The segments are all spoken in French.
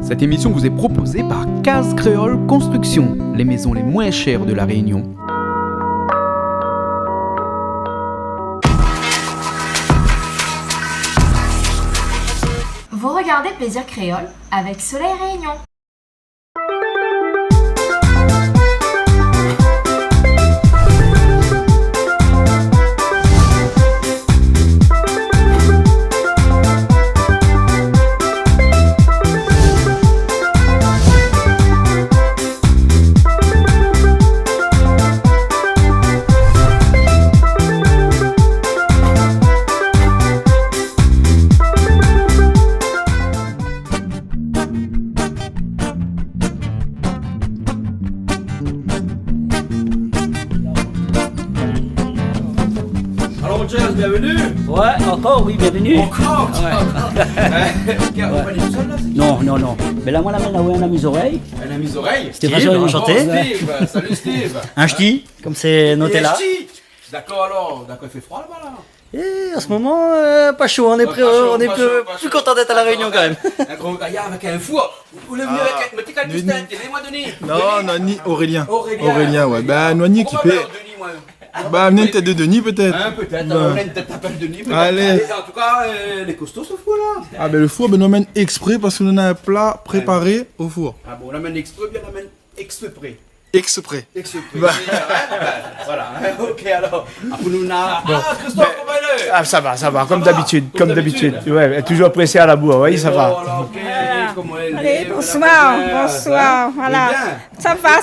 Cette émission vous est proposée par Case Créole Construction, les maisons les moins chères de La Réunion. Vous regardez Plaisir Créole avec Soleil Réunion. Bienvenue. Ouais, encore, oui, bienvenue. Encore. Ouais. On va aller tout seul là, c'est qui? Non. Mais là, moi, la main à mes oreilles. Elle a mis les oreilles. C'était pas sûr enchanté. Steve. Salut Steve. Un ch'ti, comme c'est noté là. D'accord alors. D'accord, il fait froid là-bas là. Et en ce moment, pas chaud, on est plus content d'être à la Réunion quand même. Un gros gaillard avec un four. Vous l'avez venu avec un petit calpistin. Aidez-moi Denis. Non, ni Aurélien. Aurélien, ouais. Bah, Noigny qui paie. Bah, venez une tête de Denis peut-être. Peut-être, Bah. on a une tête t'appelle Denis. Allez. En tout cas, les costauds ce four là. Ah, ben le four, ben, on l'emmène exprès parce qu'on a un plat préparé au four. Ah bon, on l'amène exprès, bien on l'amène exprès. Exprès. Exprès. Bah. Voilà. Ok alors. Pour nous, Christophe, comment il est? Ah, ça va, comme d'habitude, Ouais, toujours pressé à la bourre, oui, ça va. Allez, bonsoir, voilà. Ça va.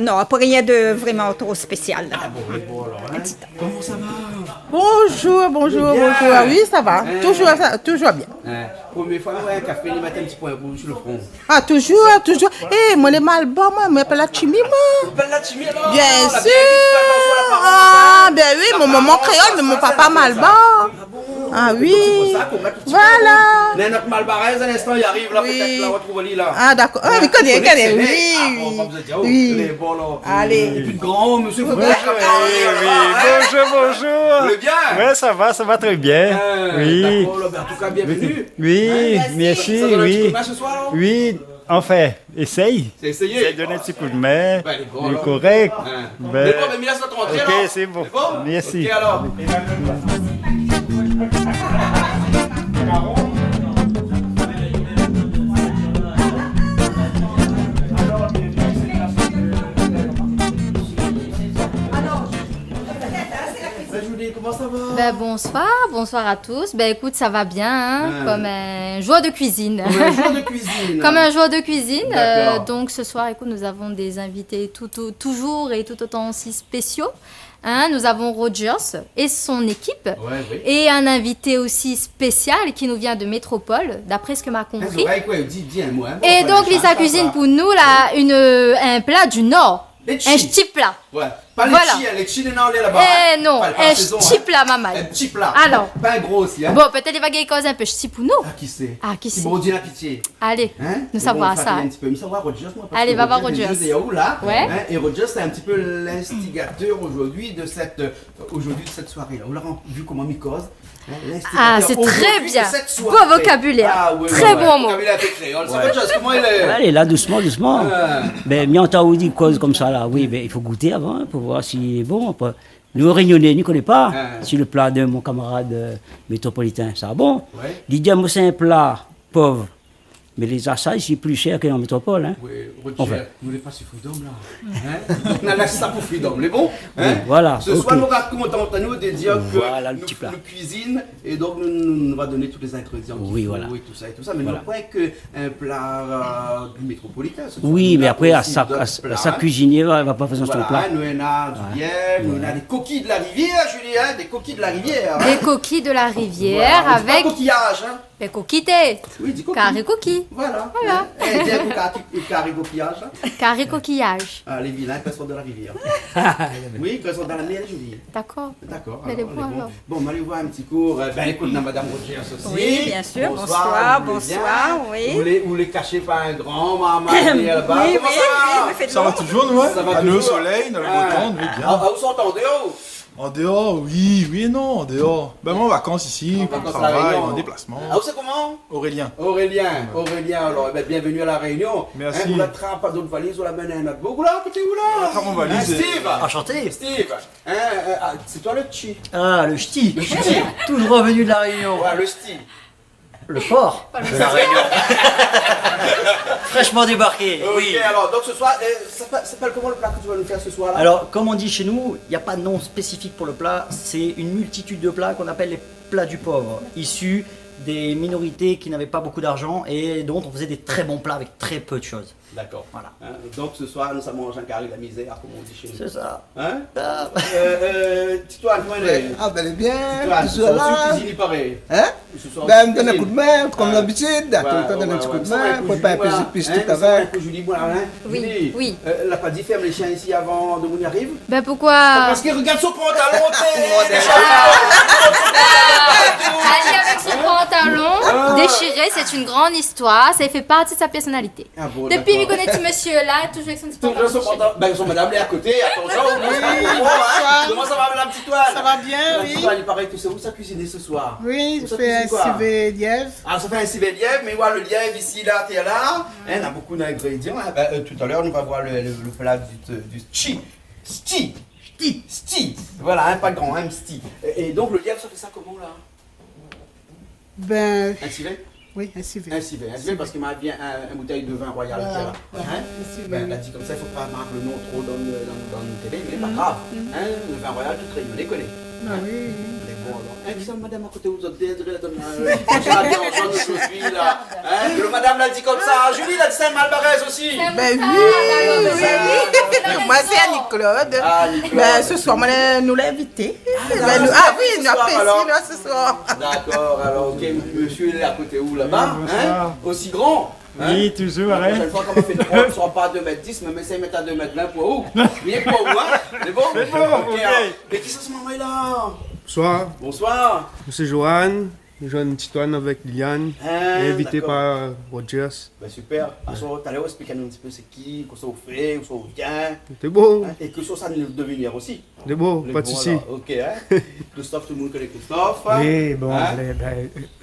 Non, pas rien de vraiment trop spécial. Là. Comment ça va? Bonjour. Ah oui, ça va. Toujours bien. Première fois, un café, il mettait un petit point rouge sur le front. Ah, toujours. Moi, les malbons, moi, je m'appelle la chimie, moi. Belle la chimie alors? Bien sûr. Ah, ben oui, mon maman créole, mais mon papa malbon. Ah oui. Voilà. Mais notre malbaraise, à l'instant, il arrive là, peut-être là, retrouve-le là. Ah, d'accord. Ah, mais connais. Oui. Les bons là. Allez. Et puis de grand, monsieur, faut que Bonjour. Vous allez bien? Ouais, ça va très bien. Oui. D'accord, là, ben, en tout cas, bienvenue. Oui, merci, Ça donne un petit coup oui. de main ce soir, là? Oui, enfin, essaye. C'est essayé. Essaye de donner un petit coup de main. Ben, les bons, Il est alors. correct. Mais Ben, bon, ben, Milas va te rentrer, ok, là. c'est bon. bon? Merci. Ok, alors. Comment ça va? Bonsoir à tous. Écoute, ça va bien, hein, comme un joueur de cuisine. Comme un joueur de cuisine. Comme un joueur de cuisine. D'accord. Donc ce soir, écoute, nous avons des invités toujours et tout autant aussi spéciaux. Hein, nous avons Rogers et son équipe. Oui. Et un invité aussi spécial qui nous vient de Métropole, d'après ce que m'a compris. Dis un mot. Hein, Et donc, Lisa cuisine pour nous là, un plat du Nord. Les Un chi. petit plat. Ouais. Pas Voilà. les chi, non, les là-bas. Eh non, Pas un saison, petit hein. plat, maman. Un petit plat. Alors. Pas un gros aussi, hein. Bon, peut-être il va gagner cause un peu petit pour nous. Ah, qui c'est? Qui c'est? Bon, dis la pitié. Allez, Hein? nous Mais savoir bon, ça. un petit peu. Mais savoir Rogers, moi. Parce Allez, que va voir Rogers. Rogers. est Yahoo, là. Ouais. Hein? Et Rogers, c'est un petit peu l'instigateur aujourd'hui de cette soirée-là. On l'a vu comment il cause. Hein? Ah, c'est très bien. Beau vocabulaire. Très bon mot. Vocabulaire avec créole. C'est Rogers, comment il est? Allez, là, doucement. Ben, mi entend dit cause comme ça, là. Oui, ben, il faut goûter avant, hein, pour voir s'il est bon. Après. Nous, Réunionnais, ne connaît pas. Si le plat de mon camarade métropolitain, ça va bon. Ouais. Il dit, moi, c'est un plat pauvre. Mais les achats, c'est plus cher que dans la métropole. Hein. Oui, Roger, Enfin. nous n'avons pas sur Freedom là. Hein? Donc on a laissé ça pour Freedom, les bons. Hein? Oui, voilà, Ce ok. soir, nous racontons à nous de dire Voilà, que le petit plat. nous cuisine et donc nous va donner tous les ingrédients qu'il Oui, faut voilà. et tout ça. Mais Voilà. nous pas qu'un plat du métropolitain. ce soir. Oui, Nous mais avons après, à aussi sa d'autres cuisinier, elle va pas faire son Voilà, plat. hein, nous on a du miel, nous on a des coquilles de la rivière, Julie, hein, des coquilles de la rivière. Des coquilles de la rivière Voilà, on dit pas avec coquillage, hein. des coquilles. Oui, dis coquille. Carré coquille. Voilà. Voilà. Eh, dis un coup, carré coquillage. Hein. Carré coquillage. Ah, les vilains, quand ils sont de la rivière. Oui, quand ils sont dans la mer, Julie. D'accord. D'accord. Mais alors, les on est points, bon. alors. Bon, on va aller voir un petit cours. Ben, écoute, Madame Rogers aussi. Oui, bien sûr. vous Bonsoir, voulez bien? oui. Vous les cachez par un grand maman là-bas. Oui, Comment ça va? faites Ça va toujours, nous, hein? Ça va À nous au toujours. soleil, dans le beau temps, on est bien. Ah, vous s'entendez, oh? En dehors, oui et non, en dehors. Ben moi en vacances ici, En pour le vacances à La travail, Réunion. en déplacement. Ah, c'est comment? Aurélien. Aurélien, alors bienvenue à La Réunion. Merci. Vous la trappe, pas d'autres valises, vous la menez à notre beau là, côté où là? Attrape mon valise. Steve! Enchanté. Steve! C'est toi le chi? Ah, le ch'ti. Le ch'ti. Tout droit venu de la Réunion. Ouais, le sti. Le port de la Réunion. Fraîchement débarqué. Ok, Oui. alors, donc ce soir, ça s'appelle comment le plat que tu vas nous faire ce soir là? Alors, comme on dit chez nous, il n'y a pas de nom spécifique pour le plat. C'est une multitude de plats qu'on appelle les plats du pauvre, issus des minorités qui n'avaient pas beaucoup d'argent et dont on faisait des très bons plats avec très peu de choses. D'accord. Voilà. Donc ce soir, nous allons manger un carré de la misère, comme on dit chez nous. C'est ça. Hein? Ah. Titoine, comment elle est? Ah, bel et bien, Titoine, tu sois là. cuisine, il paraît. Hein? Ce soir, Ben, me donne un cuisine. coup de main, comme Ouais. d'habitude. Tout le temps, donne un petit coup de main, préparer un peu de piste tout avec. Julie, voilà, hein? Oui, Julie, oui. elle a pas dit ferme les chiens ici avant de y arrive? Ben pourquoi? Parce qu'il regarde son pantalon, t'es Ali avec son pantalon déchiré, c'est une grande histoire, ça fait partie de sa personnalité. Ah bon, Depuis qu'il d'accord. connaît ce monsieur-là, toujours avec son petit Toujours pantalon son déchiré. pantalon. Ben, son madame est à côté, attention, comment ça va, madame Titoine? Ça va bien, Madame oui. Titoine, il paraît que c'est où ça cuisiner ce soir? Oui, Où je ça fais un cuisine quoi? civet lièvre. Ah, ça fait un civet lièvre, mais voilà, le lièvre ici, là, t'es là. Hein, on a beaucoup d'ingrédients. Hein. Ben, tout à l'heure, on va voir le plat du sti. Voilà, hein, pas grand, un sti. Et donc, le lièvre, ça fait ça comment, là? Ben, Un civet? oui, un civet. Un civet, parce qu'il m'a bien une bouteille de vin royal qui est là. Hein? Ben, elle a dit comme ça, il ne faut pas marquer le nom trop dans le télé, mais pas grave. Hein? Le vin royal, tout réunion, les connaît. Ah oui. Qui sont madame à côté où vous êtes aujourd'hui là? Hein? Le madame l'a dit comme ça, Julie l'a dit Saint-Malbarès aussi. Ben oui, oui. Moi, c'est Annie-Claude. Ah, Nicolas. Ben, ce soir, nous l'a invité. c'est Oui, ce nous soir, apprécions alors. là ce soir. D'accord, alors ok, monsieur il est à côté où là-bas? Hein? Aussi grand? Hein? Oui, toujours, La hein. prochaine fois qu'on va faire une robe, ne sera pas à 2,10 m, mais 5 m à 2,20 m pour où? Bien pour où, hein? C'est bon? C'est bon, ok. Alors, mais qui c'est ce maman là? Bonsoir, Bonsoir. c'est Johan, jeune Titoine avec Liliane, invité d'accord. par Rogers. Ben super. Alors, tout à l'heure, expliquez-nous un petit peu c'est qui, quoi ça vous fait, où ça vous vient. C'est beau, Hein? Et que ça nous devenir aussi. c'est beau, Les pas de bons, soucis. alors. Ok, hein? Christophe, tout le monde connaît Christophe. Oui, bon, Hein?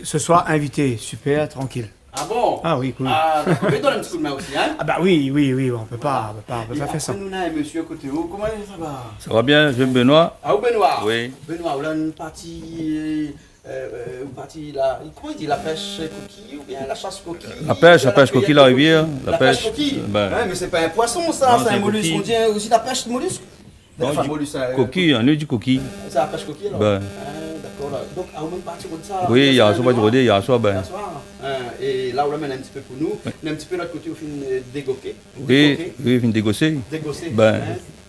ce soir, invité, super, tranquille. Ah bon? Ah oui, cool. Ah, d'accord. Mais donne un petit coup de main aussi, hein? Ah bah oui, on peut pas Et faire après, ça. nous, on a un monsieur à côté où. Comment ça va? Ça va bien, je suis Benoît. Ah, où Benoît? Oui. Benoît, on a une partie. Là. Comment il dit? La pêche coquille ou bien la chasse coquille? La pêche coquille, la rivière. La pêche coquille? ben, Ouais, mais c'est pas un poisson ça, Non, c'est un c'est mollusque. coquille. On dit aussi la pêche mollusque? Non, Enfin, du- mollusque. coquille, on est du coquille. C'est la pêche coquille alors? Ben. D'accord. Là. Donc, à où même partie de ça? Oui, il y a soit du rodé, il y a soit ben. Hier soir. Et là, on l'amène un petit peu pour nous. On est un petit peu de l'autre côté au fin dégoqué. Oui, oui, il vient dégosser. Dégossé. Ben,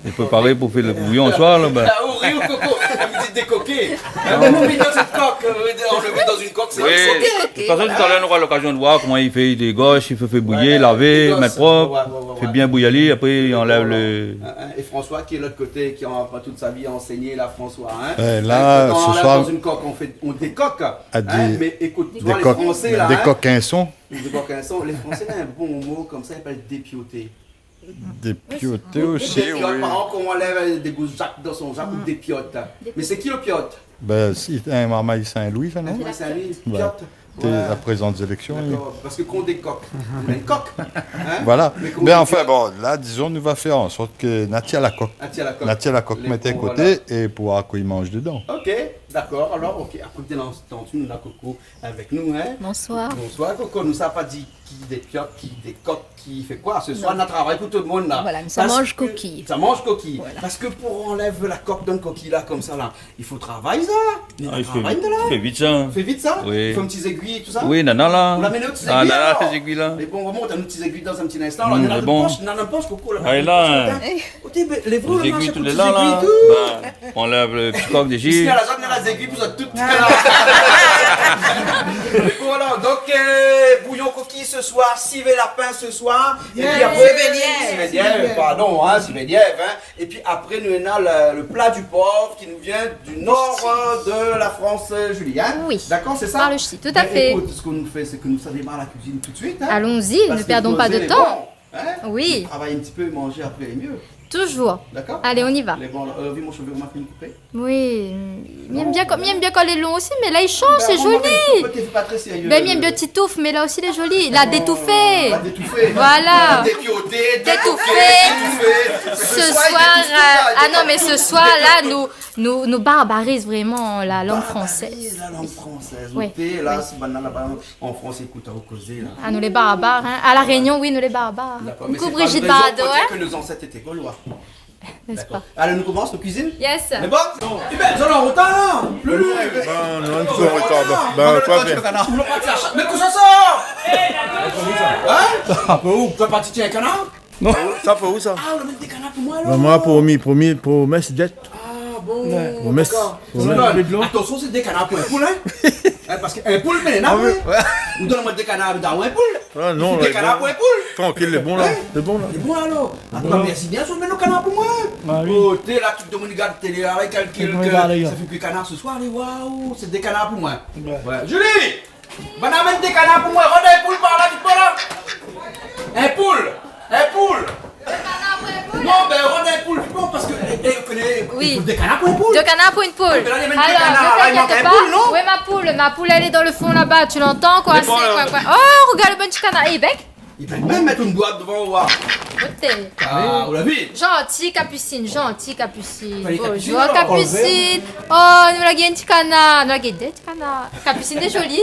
il est préparé pour faire le bouillon le soir là, ben. Ah, au riz au coco, on dit décoqué. On met dans cette coque, on le met dans une coque, c'est Oui, de toute façon, tout à l'heure, on aura l'occasion de voir comment il fait des gauches, il fait bouillir, laver, mettre propre, fait bien bouillir, après il enlève le. Et François qui est de l'autre côté, qui a pas toute sa vie enseigné là, François. Là, quand on ce enlève soir, dans une coque, on décoque. des- Mais écoute, des toi, les coques, Français là, des coquins-sons, des coquins, les Français ont un bon mot comme ça, ils appellent dépioter. des piotés aussi, Des piottes, oui. par exemple, quand on enlève des gousses Jacques dans son Jacques ou des piottes. Mais c'est qui le piotte? Ben, si, un Marmaille Saint-Louis, ça, non? C'est un Ben, piotte. T'es la présente des élections. oui. D'accord, parce que qu'on décoque, on a une coque. Hein? Voilà. Mais comment Mais on enfin, fait? bon, là, disons, nous va faire en sorte que Natia la coque. Natia la coque. Les mettait à bons, côté et pour qu'il mange dedans. Ok, d'accord, alors, ok. Après, bien entendu, nous avons Coco avec nous, hein. Bonsoir. Bonsoir, Coco. Nous savons pas dit qui des piottes, qui des coques, qui fait quoi. Ce soir, on a travaillé pour tout le monde, là. Voilà, mais ça Parce mange que- coquille. Ça mange coquille. Voilà. Parce que pour enlever la coque d'une coquille, là, comme ça, là, il faut travailler, ça. Il Ah, il travaille de là. fait vite ça. Fais vite ça. Oui. Il faut un petit aiguille et tout ça. Oui, nana là. On la met nos petites Ah, aiguilles, nana, alors. ces aiguilles là. Mais bon, on remonte à nos petites aiguilles dans un petit instant. Là, on est Mais dans la bon. poche, dans la poche, Coco. Ah, et là, Les vrais, les là, aiguilles, chaque toutes les petite là, aiguille là. et tout. Ben, on lève le petit coq des Ici, gilles. à la zone, il y a les aiguilles, vous êtes toutes. Et voilà, donc bouillon coquille ce soir, civet lapin ce soir. Et puis après, civet lièvre, pardon, civet lièvre. Et puis après, nous avons le plat du pauvre qui nous vient du nord de la France, Julie. Hein? Oui. D'accord, c'est ça? Par le ch'ti, tout à Mais fait. Écoute, ce qu'on nous fait, c'est que nous ça démarre la cuisine tout de suite. Hein? Allons-y, Parce ne que perdons pas causer de est temps. bon, hein? Oui. Travailler un petit peu et manger après est mieux. Toujours. D'accord. Allez, on y va. Les bons, vu mon cheveu, vous m'avez coupé. Oui, il aime bien quand elle est longue aussi, mais là il change, c'est joli. Pas très sérieux. Ben, il aime bien Titouf, mais là aussi il est joli. Il a détouffé. La détouffée. Voilà. Dépioté, Détouffé. Ce soir, ah non, mais ce soir là, nous barbarise vraiment la langue française. La langue française. Oui. Là, si là-bas, en France, écoute, à causer là. Ah, nous les barbares, hein. À La Réunion, oui, nous les barbares. Coucou Brigitte Bardot, hein. Que nos ancêtres étaient gaulois. N'est-ce pas? Allez, nous commençons, cuisine. Yes. Mais bon, eh ben, ils sont en retard là. Ben, non, un peu en retard. Ben, quoi faire? Mais que ça sort? Hein? Ça peut où? Tu vas partir tiens un canard? Non, ça fait où ça? Ah, on a même des canards pour moi là. Ben, moi, pour mes jet. Ah bon, Pour mes. Attention, c'est des canards pour un poule, hein? Parce qu'un poule, mais non, nous donnons des canards dans un poule. Ah non, des canards pour un poule. Tranquille, les bons là. Les bons là. C'est bon alors. Attends, merci bien, sur nos canards pour moi. Oh, t'es là, tu te demandes, regarde télé, avec calcul que ça fait que canards ce soir, allez, waouh, c'est des canards pour moi. Ouais. Julie, va amène des canards pour moi, rends un poule par là, vite par là. Un poule. Non, ben rends un poule, bon, parce que, Oui. Des canards pour un poule. 2 canards pour une poule. Alors, ne t'inquiète pas. Où est ma poule, elle est dans le fond là-bas, tu l'entends quoi? Quoi. Oh, regarde le bon petit canard. Et il bec? Il peut même mettre une boîte devant voir. Ah, vous l'avez vu? Gentil Capucine. Fallait Bonjour Capucine, Capucine. Oh, nous la gagne petit canard. Nous la gagne petit canard. Capucine est jolie.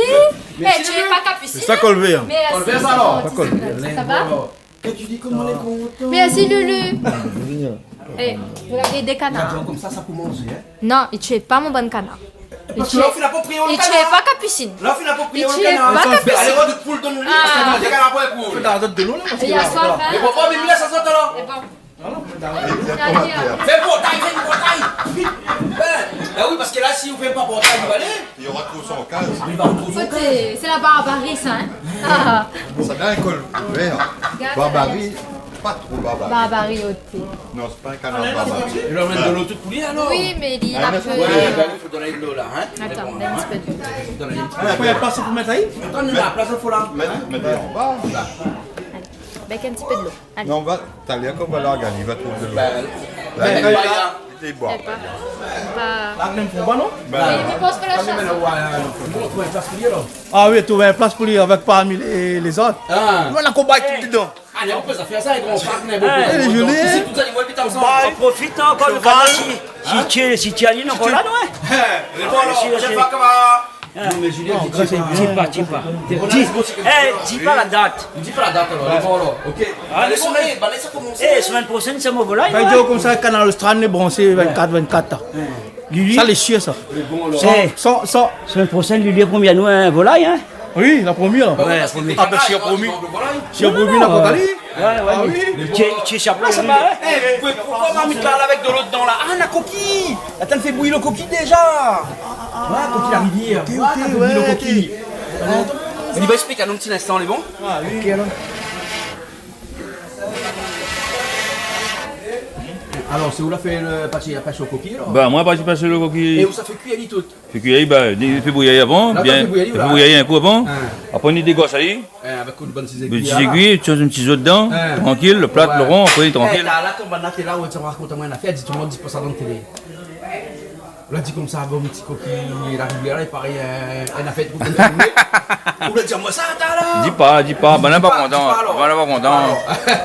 Eh, tu es pas Capucine? C'est ça qu'on le veut. Mais elle Colbert, ça alors. Ça va? Et tu dis comment on est content. Merci Lulu. Eh, vous la gagne des canards. Comme ça pour manger, hein? Non, il tue pas mon bon canard. Parce que là, on finit pas prier au Il canard. tue pas Capucine. Là, on finit pas prier au Il tue canard. pas Capucine. Allez, on de poule dans le lit. Parce qu'on a des canards pour un poule. Dans de l'eau là. Il y a soif, hein? Mais pourquoi, mais là, ça sort là? C'est bon. Fais portail. Vite. Ben oui, parce que là, si vous ne faites pas portail, vous allez. Il y aura trop son cas. Il va retrouver son cas. C'est la barbarie, ça, hein? Ah. Ça vient un col vert. Barbarie, pas trop barbarie. Barbarie au thé. Non, c'est pas un canard barbarie. Il va mettre de l'eau toute poulie alors. Oui, mais il a peu. Ouais, ben il faut donner de l'eau là, hein. Attends, donne un petit peu de l'eau. Donner un petit peu. Il y a place pour mettre ahí? Attends, nous, la place, il faut là. Mettez en bas. Avec un petit peu de l'eau. Allez. Non, va, t'as l'air comme à l'organe, il va trouver de l'eau. Ben, Il boit. Pas. Même pour moi non? Oui, mais pense pas la chasse. Ah oui, trouver une place pour lui avec parmi les autres. Ah. On a combat tout dedans. Allez, on peut ça faire ça avec mon partenaire. Elle est jolie. Ici, tout ça, ils vont habiter ensemble. On profite encore le canard. Si tu as dit encore là, non? Mais bon, alors, je sais pas comment. Non, mais Julien, Dis pas la date. dis pas la date alors. Les bons alors. Ok. Allez, ça commence. Semaine prochaine, c'est mon volaille. Quand il dit comme ça, le canal Australien est branché 24-24 ans. Ça les chier ça. Semaine prochaine, lui, pour nous un volaille, hein? Oui, la première. Ouais, Ah ben si on promis. Si on promis, on n'a pas gagné. Ah oui. Tu échappes là, ça va, hein? Pourquoi ma mitla avec de l'eau dedans là? Ah, la coquille! Attends, elle fait bouillir le coquille déjà! Ouais, coquille la rivière. Ok, ouais, le coquille. Il va expliquer un petit instant, les bons? Ah oui. Alors, c'est où la fait le pâche au coquille alors? Ben, moi, je passe le Et coquille. où ça fait cuire tout? Fait cuire, ben, il fait bouillir avant, Là, bien. t'as fait bouillir, Il là. fait bouillir un coup avant. Hein. Après, on y dégosse, allez. Avec une bonne petite Des aiguille. petites aiguilles, tu as un petit œuf dedans, Hein. tranquille, le plat, le rond, après, tranquille. Là, comme on est là, on va raconter moi une affaire, dis tout le monde, dis pas ça dans la télé. On l'a dit comme ça, bon, petit coquille, la rivière, là, il paraît une affaire pour te filmer. On l'a dit, moi ça, t'as là. Dis pas, ben, on n'est pas content. dis pas, alors. Ben, on n'est pas content.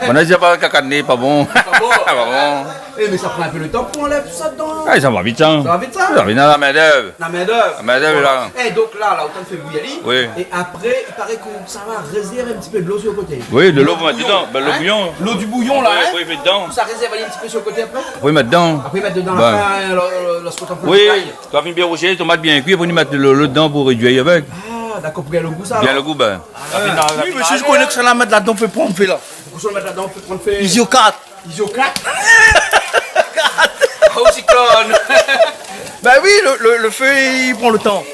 On a dit pas cacané, pas bon. Pas bon. Pas bon. Eh, mais ça prend un peu de temps pour enlever tout ça dedans. Ah, ça va vite, ça. Ça va vite, ça? Ça va vite dans la main-d'œuvre. La main-d'œuvre. La main-d'œuvre, là. Et donc là, autant fait bouillir. Oui. Et après, il paraît que ça va réserver un petit peu de l'eau sur le côté. Oui, de l'eau, vous mettez dedans. Ben, le bouillon. L'eau du bouillon là, hein? Oui, il fait dedans. Ça réserve aller un petit peu sur le côté après. Oui, mettre dedans. Après, mettre dedans Ben. la fin, lorsqu'on t'en fait Oui, le travail. quand on bien rouger, tomate bien cuite, on y mettre l'eau dedans pour réduire avec. Ah, d'accord, pour gagner le goût ça. Bien alors. le goût, ben. Oui, monsieur, je connais que ça la mettre là-dedans, fait prendre, fait là. Pour qu'on le mette là-dedans, on peut prendre fait. Isio 4. Isio 4. Ah, aussi conne. Ben oui, le feu, il prend le temps.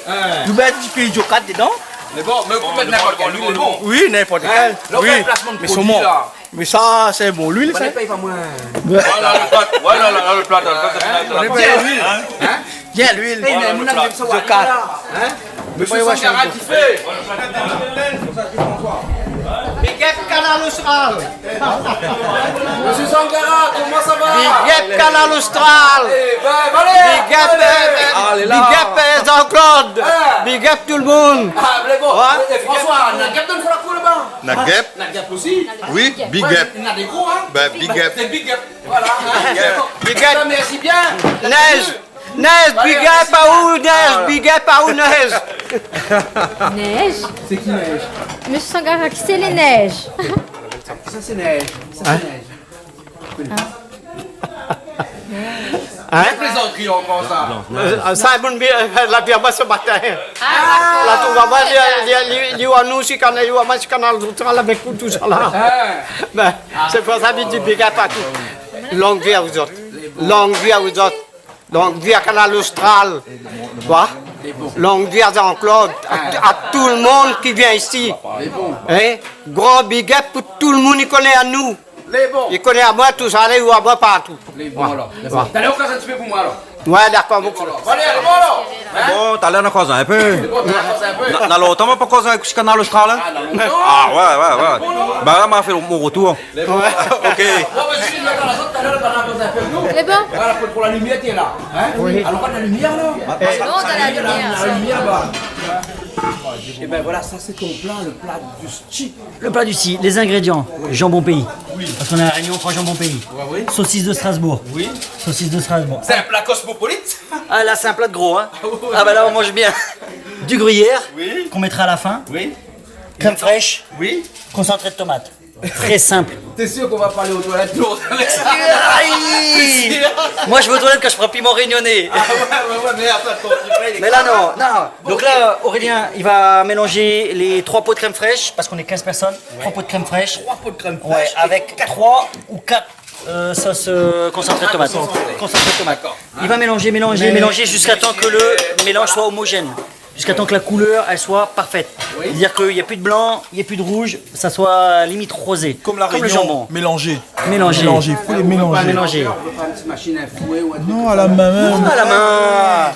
Vous mettez un petit peu Isio 4 dedans. Mais bon, mais on peut mettre n'importe quel huile, c'est bon. Oui, n'importe quel. Là, on fait un placement de mais produit, saumon. là. Mais ça, c'est bon. L'huile, On ça. ne paye pas moins. Voilà le plat, voilà le plat. On est bien l'huile. Hein? Bien l'huile. Eh, mais mon ami aime ça, ouais, là. Hein? Monsieur Sangara qui fait. Mais quel canard Canal Austral. Monsieur Sangara, comment ça va? Big up Canal Austral. Big up Jean-Claude. Big up tout le monde. Ah, mais bon, Ouais. François, Nagap donne la cour là-bas. Nagap? Nagap aussi? Oui, big Ouais, up. Il y en a des gros, hein? Ben, big up. C'est big up. Voilà. Big up. Merci bien. Neige. Neige, big up à où neige, big up à où neige. Neige. C'est qui neige? Monsieur Sangara, qui c'est les neiges? Ça c'est neige. Ça c'est neige. Hein? Plaisanterie encore ça. Simon la firma ce matin. Là, tu vas voir, il y a nous aussi, quand il y a un canal Austral avec tout ça là. Ben, c'est pour ça que je dis big up à tout. Longue vie à vous autres. Longue vie à vous autres. Longue vie à Canal Austral. Quoi? Longue vie à Jean-Claude. À tout le monde qui vient ici. Hein? Gros big up pour tout le monde qui connaît à nous. Les bons. Il connaît à moi tous allez ou à moi partout. Les bons alors. T'as l'air au cas un petit peu pour moi alors. Ouais, d'accord, beaucoup. Allez, bon alors. Bon, t'as l'air de causer un peu. Un peu. Dans longtemps, on va pas causer avec ce canal austral. Ah, ouais. Bah, là, m'a fait mon retour. Ok. Bon, bah, je suis là dans la zone, t'as l'air de parler un peu nous. Eh ben, Voilà, pour la lumière, t'es là. Hein? Oui. Alors, pas de la lumière là? non, dans la lumière. La lumière, bah. Et ben voilà, ça c'est ton plat, le plat du sti. Le plat du scie, les ingrédients, jambon pays. Parce qu'on est à la Réunion, on prend jambon pays. Oui. Saucisse de Strasbourg. Oui. Saucisse de Strasbourg. C'est un plat cosmopolite. Ah là, c'est un plat de gros, hein. Ah bah là, on mange bien. Du gruyère, Oui. qu'on mettra à la fin. Oui. Crème fraîche, Oui. concentré de tomate. Très simple. T'es sûr qu'on va pas aller aux toilettes lourdes avec ça? Aïe. Moi, je vais aux toilettes quand je prends piment réunionnais. Ah ouais, mais après, ton triplé, il est Mais là, non. Donc là, Aurélien, il va mélanger les 3 pots de crème fraîche, parce qu'on est 15 personnes. 3 pots de crème fraîche. 3 pots de crème Ouais, fraîche. avec 3 ou 4 sauces concentrées de tomate. Concentré de tomate. Il va mélanger jusqu'à temps que le mélange soit homogène. Jusqu'à temps que la couleur elle soit parfaite. C'est-à-dire qu'il n'y a plus de blanc, il n'y a plus de rouge, ça soit limite rosé. Comme la le Réunion, jambon. mélanger. Mélanger. Mélanger, faut les mélanger. Mélanger. On peut pas une petite machine à fouet ou un truc. Non, à la main même. À la main.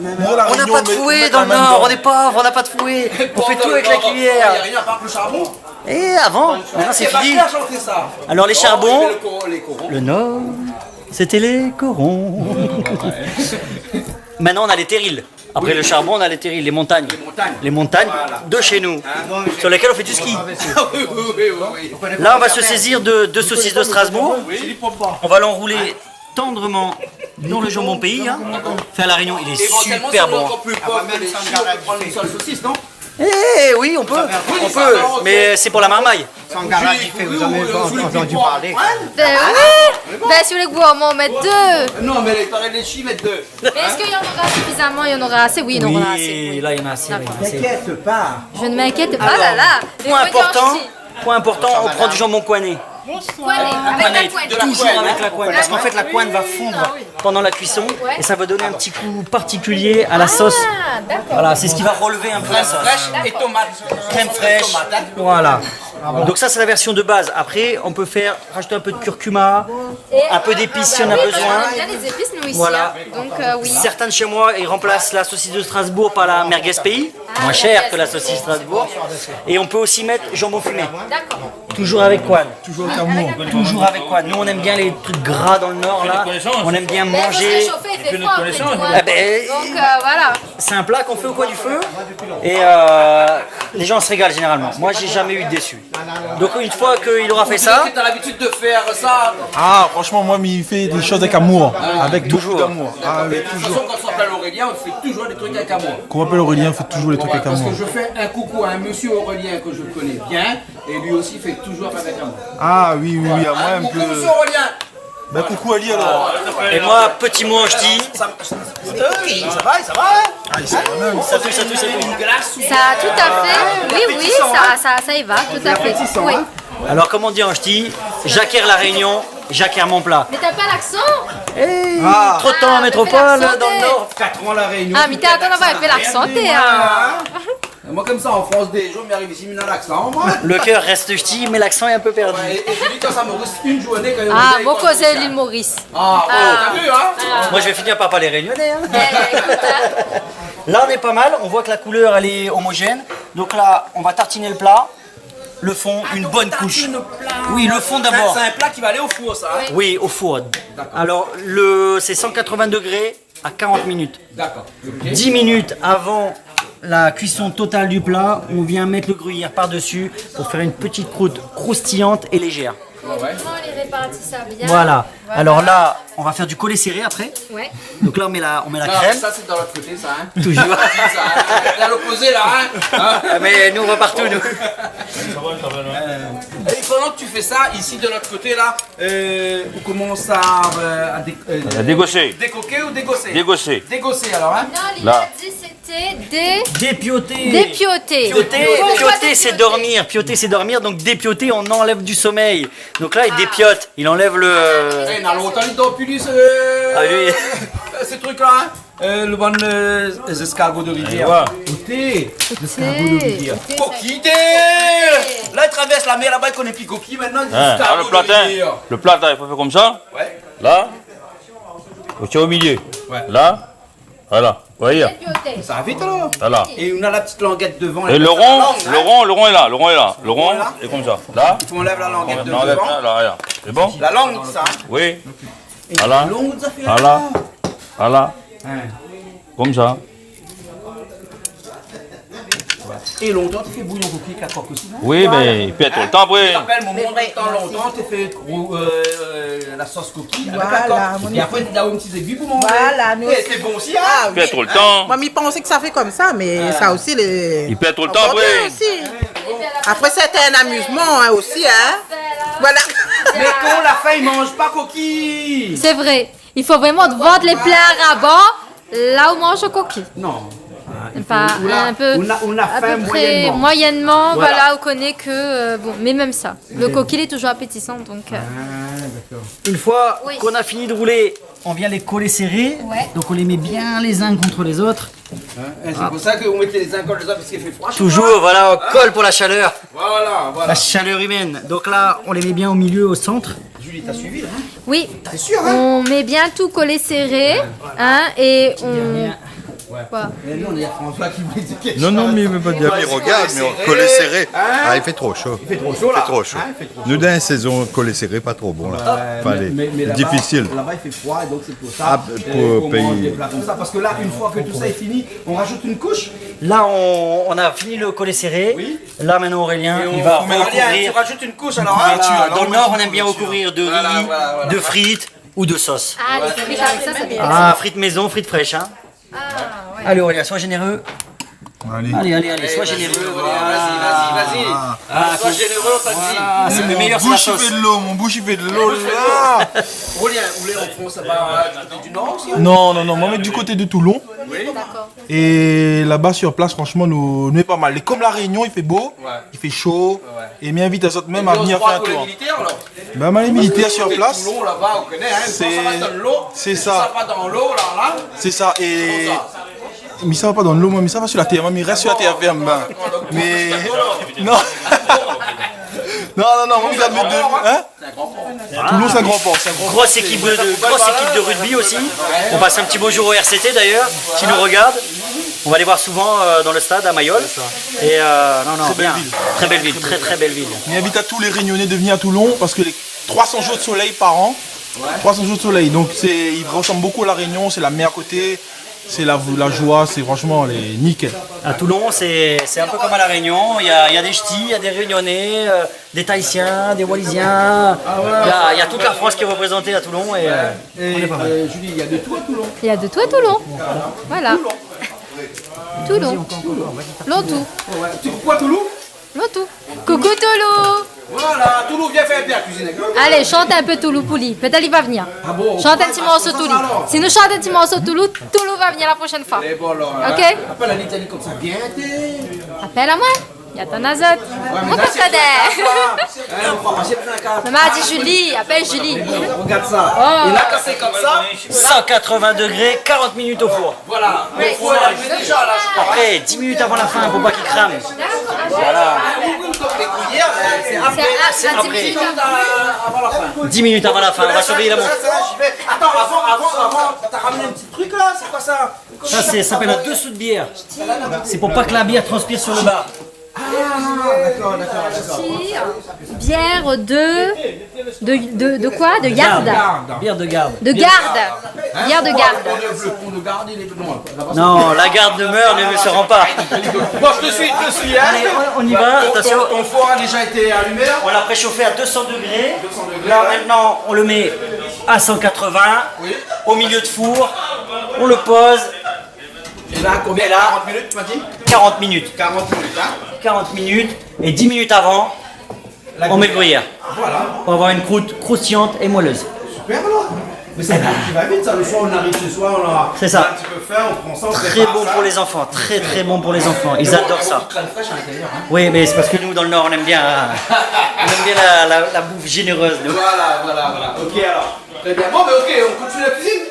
Nous, la On n'a Réunion, pas de met fouet la dans le main Nord, dedans. on est pauvres, on n'a pas de fouet. On fait tout avec la Il n'y a cuillère. rien à part le charbon. Et avant, maintenant c'est fini. Qui a chanté ça? Alors les charbons, Les corons. le Nord, c'était les corons. Maintenant on a les terrils. Après le charbon, on a les terrils, les montagnes. Les montagnes de chez nous, sur lesquelles on fait du ski. Oui. Là, on va se saisir de 2 saucisses de Strasbourg. On va l'enrouler tendrement dans le jambon pays. Hein. Fait à la Réunion, il est Éventuellement, super si on est bon. encore plus pauvre que les chiens, on peut prendre une seule saucisse, non? Eh oui, on peut, mais c'est pour la marmaille. Sangara, il fait, vous avez pas entendu parler. Ben oui. Ben si vous voulez que vous en mettre 2. Non, mais les parents de chi mettent 2. Mais est-ce qu'il y en aura suffisamment? Il y en aura assez? Oui, il y en aura assez. Oui, là il y en a assez. oui, assez. T'inquiète pas. Je ne m'inquiète pas. Ah là là. Point important, on prend du jambon coiné. Avec la couenne. Toujours avec la couenne, parce qu'en fait la couenne va fondre pendant la cuisson et ça va donner un petit coup particulier à la sauce. Ah, d'accord. Voilà, c'est ce qui va relever un peu la sauce. Fraîche et tomate. Crème fraîche, voilà. Donc ça c'est la version de base. Après on peut rajouter un peu de curcuma, un peu d'épices si on a Oui, besoin. on aime bien les épices nous ici. Voilà. Hein. Donc oui. Certains de chez moi ils remplacent la saucisse de Strasbourg par la merguez pays, moins chère que la saucisse de Strasbourg. Et on peut aussi mettre jambon fumé. D'accord. Toujours avec couenne. Toujours avec amour. Toujours avec couenne. Nous on aime bien les trucs gras dans le nord là. On aime bien Mais il faut se manger. réchauffer, il fait froid après, tu vois. Ah ben, Donc voilà. c'est un plat qu'on fait au coin du feu et les gens se régalent généralement. Moi j'ai jamais eu de déçu. Donc une fois qu'il aura fait ça, Tu as l'habitude de faire ça. Ah, franchement, moi, il fait des choses avec amour. Avec toujours. beaucoup d'amour. Ah, oui, De toute toujours. façon, quand on s'appelle Aurélien, on fait toujours des trucs avec amour. Qu'on m'appelle Aurélien, fait toujours les trucs avec Parce amour. que je fais un coucou à un monsieur Aurélien que je connais bien, et lui aussi fait toujours avec amour. Ah, oui, oui, à moi, un Coucou peu. monsieur Aurélien. Ben, coucou Ali alors. et moi petit mot je dis, Ça va. Ah, il sait quand même. ça touche. Ça, tout à fait. Oui, ça y va, tout à fait. Oui. Alors comme on dit en ch'ti, j'acquiers la Réunion, j'acquiers mon plat. Mais t'as pas l'accent? Trop de temps en métropole, dans le nord. 4 ans la Réunion. Ah, mais t'as attends, on va faire l'accent, t'es. Hein. Moi comme ça en France des jours, m'arrive ici, mais l'accent, moi. Le cœur reste ch'ti, mais l'accent est un peu perdu. Et je dis quand ça me reste une journée quand il y a Ah, un mon gars, cousin l'île Maurice. Ah, ouais, t'as vu, hein? Moi je vais finir par parler réunionnais. Hein. Écoute, hein. Là on est pas mal, on voit que la couleur elle est homogène. Donc là on va tartiner le plat. le fond, une bonne couche. Tartine plat. Oui, le fond d'abord. C'est un plat qui va aller au four, ça. Hein? Oui, au four. Alors, c'est 180 degrés à 40 minutes. D'accord. Okay. 10 minutes avant la cuisson totale du plat, on vient mettre le gruyère par-dessus pour faire une petite croûte croustillante et légère. On les répartit ça bien. Voilà. Alors là, on va faire du collet serré après. Ouais. Donc là, on met la Non, crème. ça, c'est dans l'autre côté, ça. Hein? Toujours. Ça, hein? C'est à l'opposé, là. Hein? Mais nous, on va partout, nous. Et pendant que tu fais ça, ici de l'autre côté là, on commence à dégosser. Décoquer ou dégosser? Dégosser. Dégosser alors, hein? Non, il Là. a dit c'était Dépioter. dépioter. Pioter, c'est dormir. Pioter, c'est dormir. Donc dépioter, on enlève du sommeil. Donc là, il dépiote. Il enlève le. Il y a longtemps il dort plus ces trucs là, hein? Le bon les escargots de rivière. Côté, escargots de rivière. Coquille. Là, il traverse la mer là-bas, il connaît plus coquille. Maintenant, il Hein, alors, le platin, il faut faire comme ça. Ouais. Là. Au milieu. Ouais. Là. Voilà. Vous voyez. Ça va vite alors. Voilà. Et on a la petite languette devant. Et le rond est là. Le rond est là. Le rond est comme ça. Là. On lève la languette de On enlève devant. là, regarde. C'est bon? La langue, ça. Oui. Et Voilà. la langue, ça fait Voilà. Voilà. Comme ça. Et longtemps, tu fais bouillon coquille avec la coque aussi, non? Oui, mais il peut être tout le temps après. Je rappelle, mon moment de temps longtemps, tu fais la sauce coquille avec la Voilà, coque. mon Et après, tu as une petite aiguille pour manger. Voilà, nous Et c'est bon aussi, hein? Ah, Il peut être tout le temps. Moi, je pensais que ça fait comme ça, mais ça aussi, les. Il peut être tout le On temps voit bien après. aussi. Après, c'était un amusement hein, aussi, hein. Voilà. Mais quand la faim, il mange pas coquille. C'est vrai. Il faut vraiment vendre les plats à rabat là où on mange au coquille. Non. Enfin, un peu, on a à faim peu près moyennement. moyennement, Voilà. voilà, on connaît que, bon, mais même ça, le coquille est toujours appétissant, donc... Une fois Oui. qu'on a fini de rouler, on vient les coller serrés. Ouais. Donc on les met bien les uns contre les autres. C'est pour ça qu'on mettait les uns contre les autres parce qu'il fait froid. chez Toujours, toi. voilà, on colle pour la chaleur. Voilà, voilà. La chaleur humaine. Donc là, on les met bien au milieu, au centre. Julie, t'as suivi là? Oui, T'es sûr, hein? on met bien tout collé serré, hein, et on... Quoi? Mais non, il y a François qui voulait dire quelque Non, non, chose. mais il veut pas dire. Vas-y, Il regarde, mais on collé serré. Ah, il fait trop chaud. Il fait trop chaud là. Il fait trop chaud. Hein, il fait trop chaud. Nous, dans la saison, collé serré, pas trop bon là. Fallait. Mais là-bas- Difficile. Là-bas, il fait froid et donc c'est pour ça. Ah, pour qu'on payer. mange des plats comme ça. Parce que là, une fois que tout ça est fini, on rajoute une couche. Là, on a fini le collet serré. Oui. Là, maintenant, Aurélien, Et il va Aurélien, tu recouvrir. rajoutes une couche alors. Hein, Dans le Nord, on aime bien recouvrir de riz, Voilà. de frites ou de sauce. Ah, les frites avec ça, c'est bien. Ah, frites maison, frites fraîches. Hein. Ah, ouais. Allez, Aurélien, sois généreux. Allez. Allez, sois Vas-y, généreux. Vas-y. Sois généreux, on t'a dit. Ah, c'est le meilleur, c'est la sauce. Mon bouche, il fait de l'eau là. Aurélien, vous voulez en France, ça va du côté du Nord aussi? Hein? Non, moi, je vais du côté de Toulon. D'accord. Et là-bas, sur place, franchement, nous est pas mal. Et comme la Réunion, il fait beau, il fait chaud. Et m'invite à autres même à venir faire un pour les tour. militaires alors? Ben, les militaires sur place. Toulon là-bas, on connaît, hein. C'est- Ça va dans l'eau. c'est Ça ça. va pas dans l'eau là. C'est ça. Et. Mais ça va pas dans l'eau, moi, mais ça va sur la terre. Moi, mais il reste sur la terre ferme. Ben. Mais. Non. Non, moi, je vais mettre de. Hein? Toulon, c'est un grand port. C'est un grand port. Grosse équipe de rugby aussi. On passe un petit bonjour au RCT d'ailleurs, qui nous regarde. On va les voir souvent dans le stade à Mayol. Et non, bien. Très belle ville, très belle ville. On invite à tous les Réunionnais de venir à Toulon parce que les 300 jours de soleil par an. 300 jours de soleil. Donc il ressemble beaucoup à la Réunion, c'est la mer à côté, c'est la joie, c'est franchement nickel. À Toulon, c'est un peu comme à La Réunion. Il y a des ch'tis, il y a des Réunionnais, des Tahitiens, des Wallisiens. Il y a toute la France qui est représentée à Toulon. Et on est pas mal. Julie, il y a de tout à Toulon. Il y a de tout à Toulon. Voilà. Toulon. Lontou. Tu crois Toulon? Lontou. Coucou Toulon. Voilà, Toulon, viens faire la cuisine. Allez, chante un peu Toulou Pouli. Peut-être il va venir. Ah bon? Chante un petit morceau Toulou. Si nous chante un petit morceau Toulou, Toulou va venir la prochaine fois. Et bon alors. Ok? Appelle la Italie comme ça. Viens, t'es. Appelle à moi. Il y a ton azote. Comment t'as fait Maman a dit Julie. Appelle Julie. Regarde ça. Oh. Et là, quand c'est comme ça, 180 degrés, 40 minutes au four. voilà. Il faut l'allumer déjà là, je crois. Après, 10 minutes avant la fin pour pas qu'il crame. Voilà. Comme les cuillères, c'est après. C'est après. 10 minutes. Avant la fin. 10 minutes avant la fin, on va surveiller la montre. J'y vais. Attends, avant, t'as ramené un petit truc là, c'est quoi ça? Ça s'appelle un dessous de bière. C'est pour pas que la bière transpire sur le bas. d'accord. Bière de quoi? De garde. Bière de garde. De garde. Bière de garde. Pour le garde, il est Non, la garde demeure, ne se rend pas. Bon, je te suis, hein. Allez, on y va, attention. Ton four a déjà été allumé. On l'a préchauffé à 200 degrés. Là, maintenant, on le met à 180, au milieu de four. On le pose. Et là, combien? 40 minutes, tu m'as dit? 40 minutes. 40 minutes, hein. 40 minutes. Et 10 minutes avant, on met le gruyère. Voilà. Pour avoir une croûte croustillante et moelleuse. Super alors. Mais ça va vite, ça. Le soir, on arrive ce soir, on a C'est ça. un petit peu faim, on prend ça, on Très prépare bon ça. pour les enfants. Très très bon pour les enfants. Ils adorent ça. Crème fraîche à l'intérieur, hein. Oui, mais c'est parce que nous, dans le Nord, on aime bien la bouffe généreuse. Nous. Voilà. Ok, alors. Très bien. Bon, mais ok, on continue la cuisine.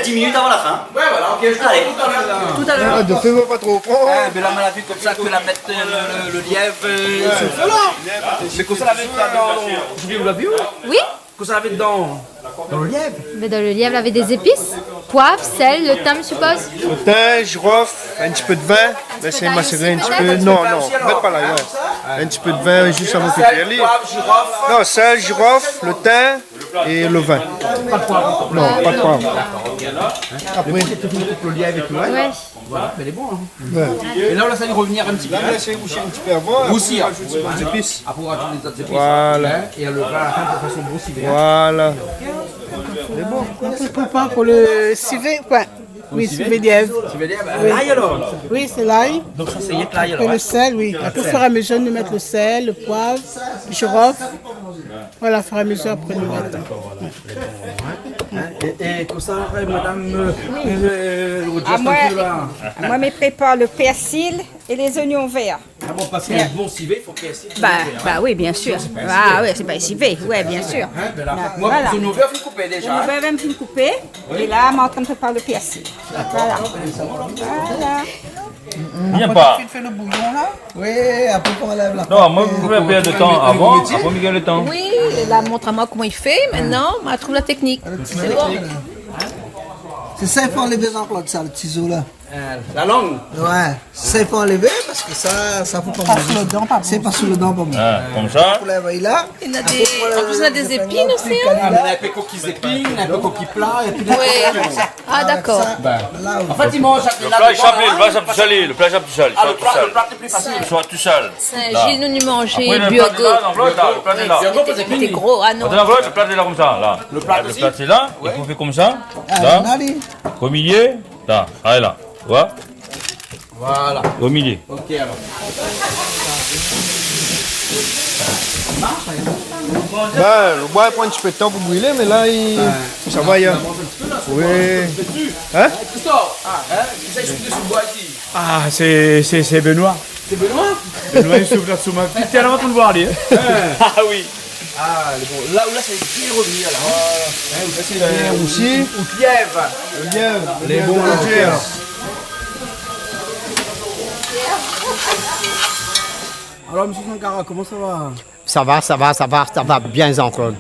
10 minutes avant la fin. Ouais, voilà, ok, je te Allez. retrouve tout à l'heure. Tout à l'heure. Ne fais pas trop fort. Mais là, on a vu comme ça que la mettre le lièvre sur le feu là. Mais qu'on ça la met dedans. Julien, vous l'avez vu? Oui. Qu'on ça la met dedans. Dans le lièvre. Mais dans le lièvre, avec des épices. Poivre, sel, le thym, je suppose. Le thym, girofle, un petit peu de vin. Laissez macérer un petit peu. Non, mettre pas là, ouais. Un petit peu de vin juste avant que tu y Poivre, girofle. Non, sel, girofle, le thym et le vin. Pas de poivre. Non, pas de poivre. Après, tu fais le lièvre et tout. Ouais. Voilà, mais elle est bon. Hein. Ouais. Et là, on laisse aller revenir un petit peu. Là, laissez roussir un petit peu avant. Roussir. Rajoute des épices. Après, on rajoute les autres épices. Voilà. Et le vin à la fin de façon bon civet. Voilà. On prépare pour le civet. Ouais. Oui, civet lièvre. Civet lièvre, l'ail alors. Oui, c'est l'ail. Donc ça, c'est l'ail alors. Et le sel, oui. Après, au fur et à mesure, nous mettre le sel, le poivre, le girofle. Voilà, au fur et à mesure, après, nous mettre. Et comme ça, madame, Moi, je prépare le persil et les oignons verts. Ah bon, parce qu'un bon civet, il faut qu'il y ait civet. Bah oui, bien sûr. Ah oui, c'est pas civet, oui, bien sûr. Moi, Voilà. pour nos verres, il faut couper déjà. On va même couper. Et là, on est en train de préparer le persil. Voilà. Voilà. Viens pas. Tu fais le bouillon là? Oui, après qu'on enlève la Non, moi, vous pouvez perdre de temps avant, après, vous gagnez le temps. Oui, là, montre-moi comment il fait. Maintenant, on trouve la technique. C'est bon. C'est ça, il faut enlever Jean-Claude, ça, le ciseau là. La langue? Ouais, ça, il faut enlever parce que ça faut pas manger. C'est pas sous le dent, pas manger. Ah, comme ça. Pour la là. Il y a des... En plus, il y a des épines aussi. Ah, Hein? mais il y a un peu coquilles épines, un peu coquilles plats, et puis des Oui. Ah, d'accord. En fait, ils mangent Le plat est chablé, le plat est tout seul, le plat est tout seul. Ah, le plat est plus facile. Soit tout seul. Gilles nous mangeait Après, le biogo. plat est là, l'enveloppe, là, le plat est là. C'était gros. Ah non. Attends, l'enveloppe, le plat est là comme ça, là. Le plat est là, il faut faire comme ça, là, au milieu, là, allez là, tu vois? Voilà. Au milieu. Ok, alors. Ben, le bois prend un petit peu de temps pour brûler, mais là, ça va, y a. Oui. Hein? Christophe, qui s'est expliqué sur le bois ici? Ah, c'est Benoît. C'est Benoît? Benoît, il s'ouvre là sous ma petite. T'es avant de le voir, lui. Ah oui. Ah, bon. Là, ça va bien revenir, là. Voilà. Vous faites bien aussi. Ou lièvre. Le lièvre. Les bons lièvres. Alors, monsieur Sankara, comment ça va? Ça va bien, Jean-Claude.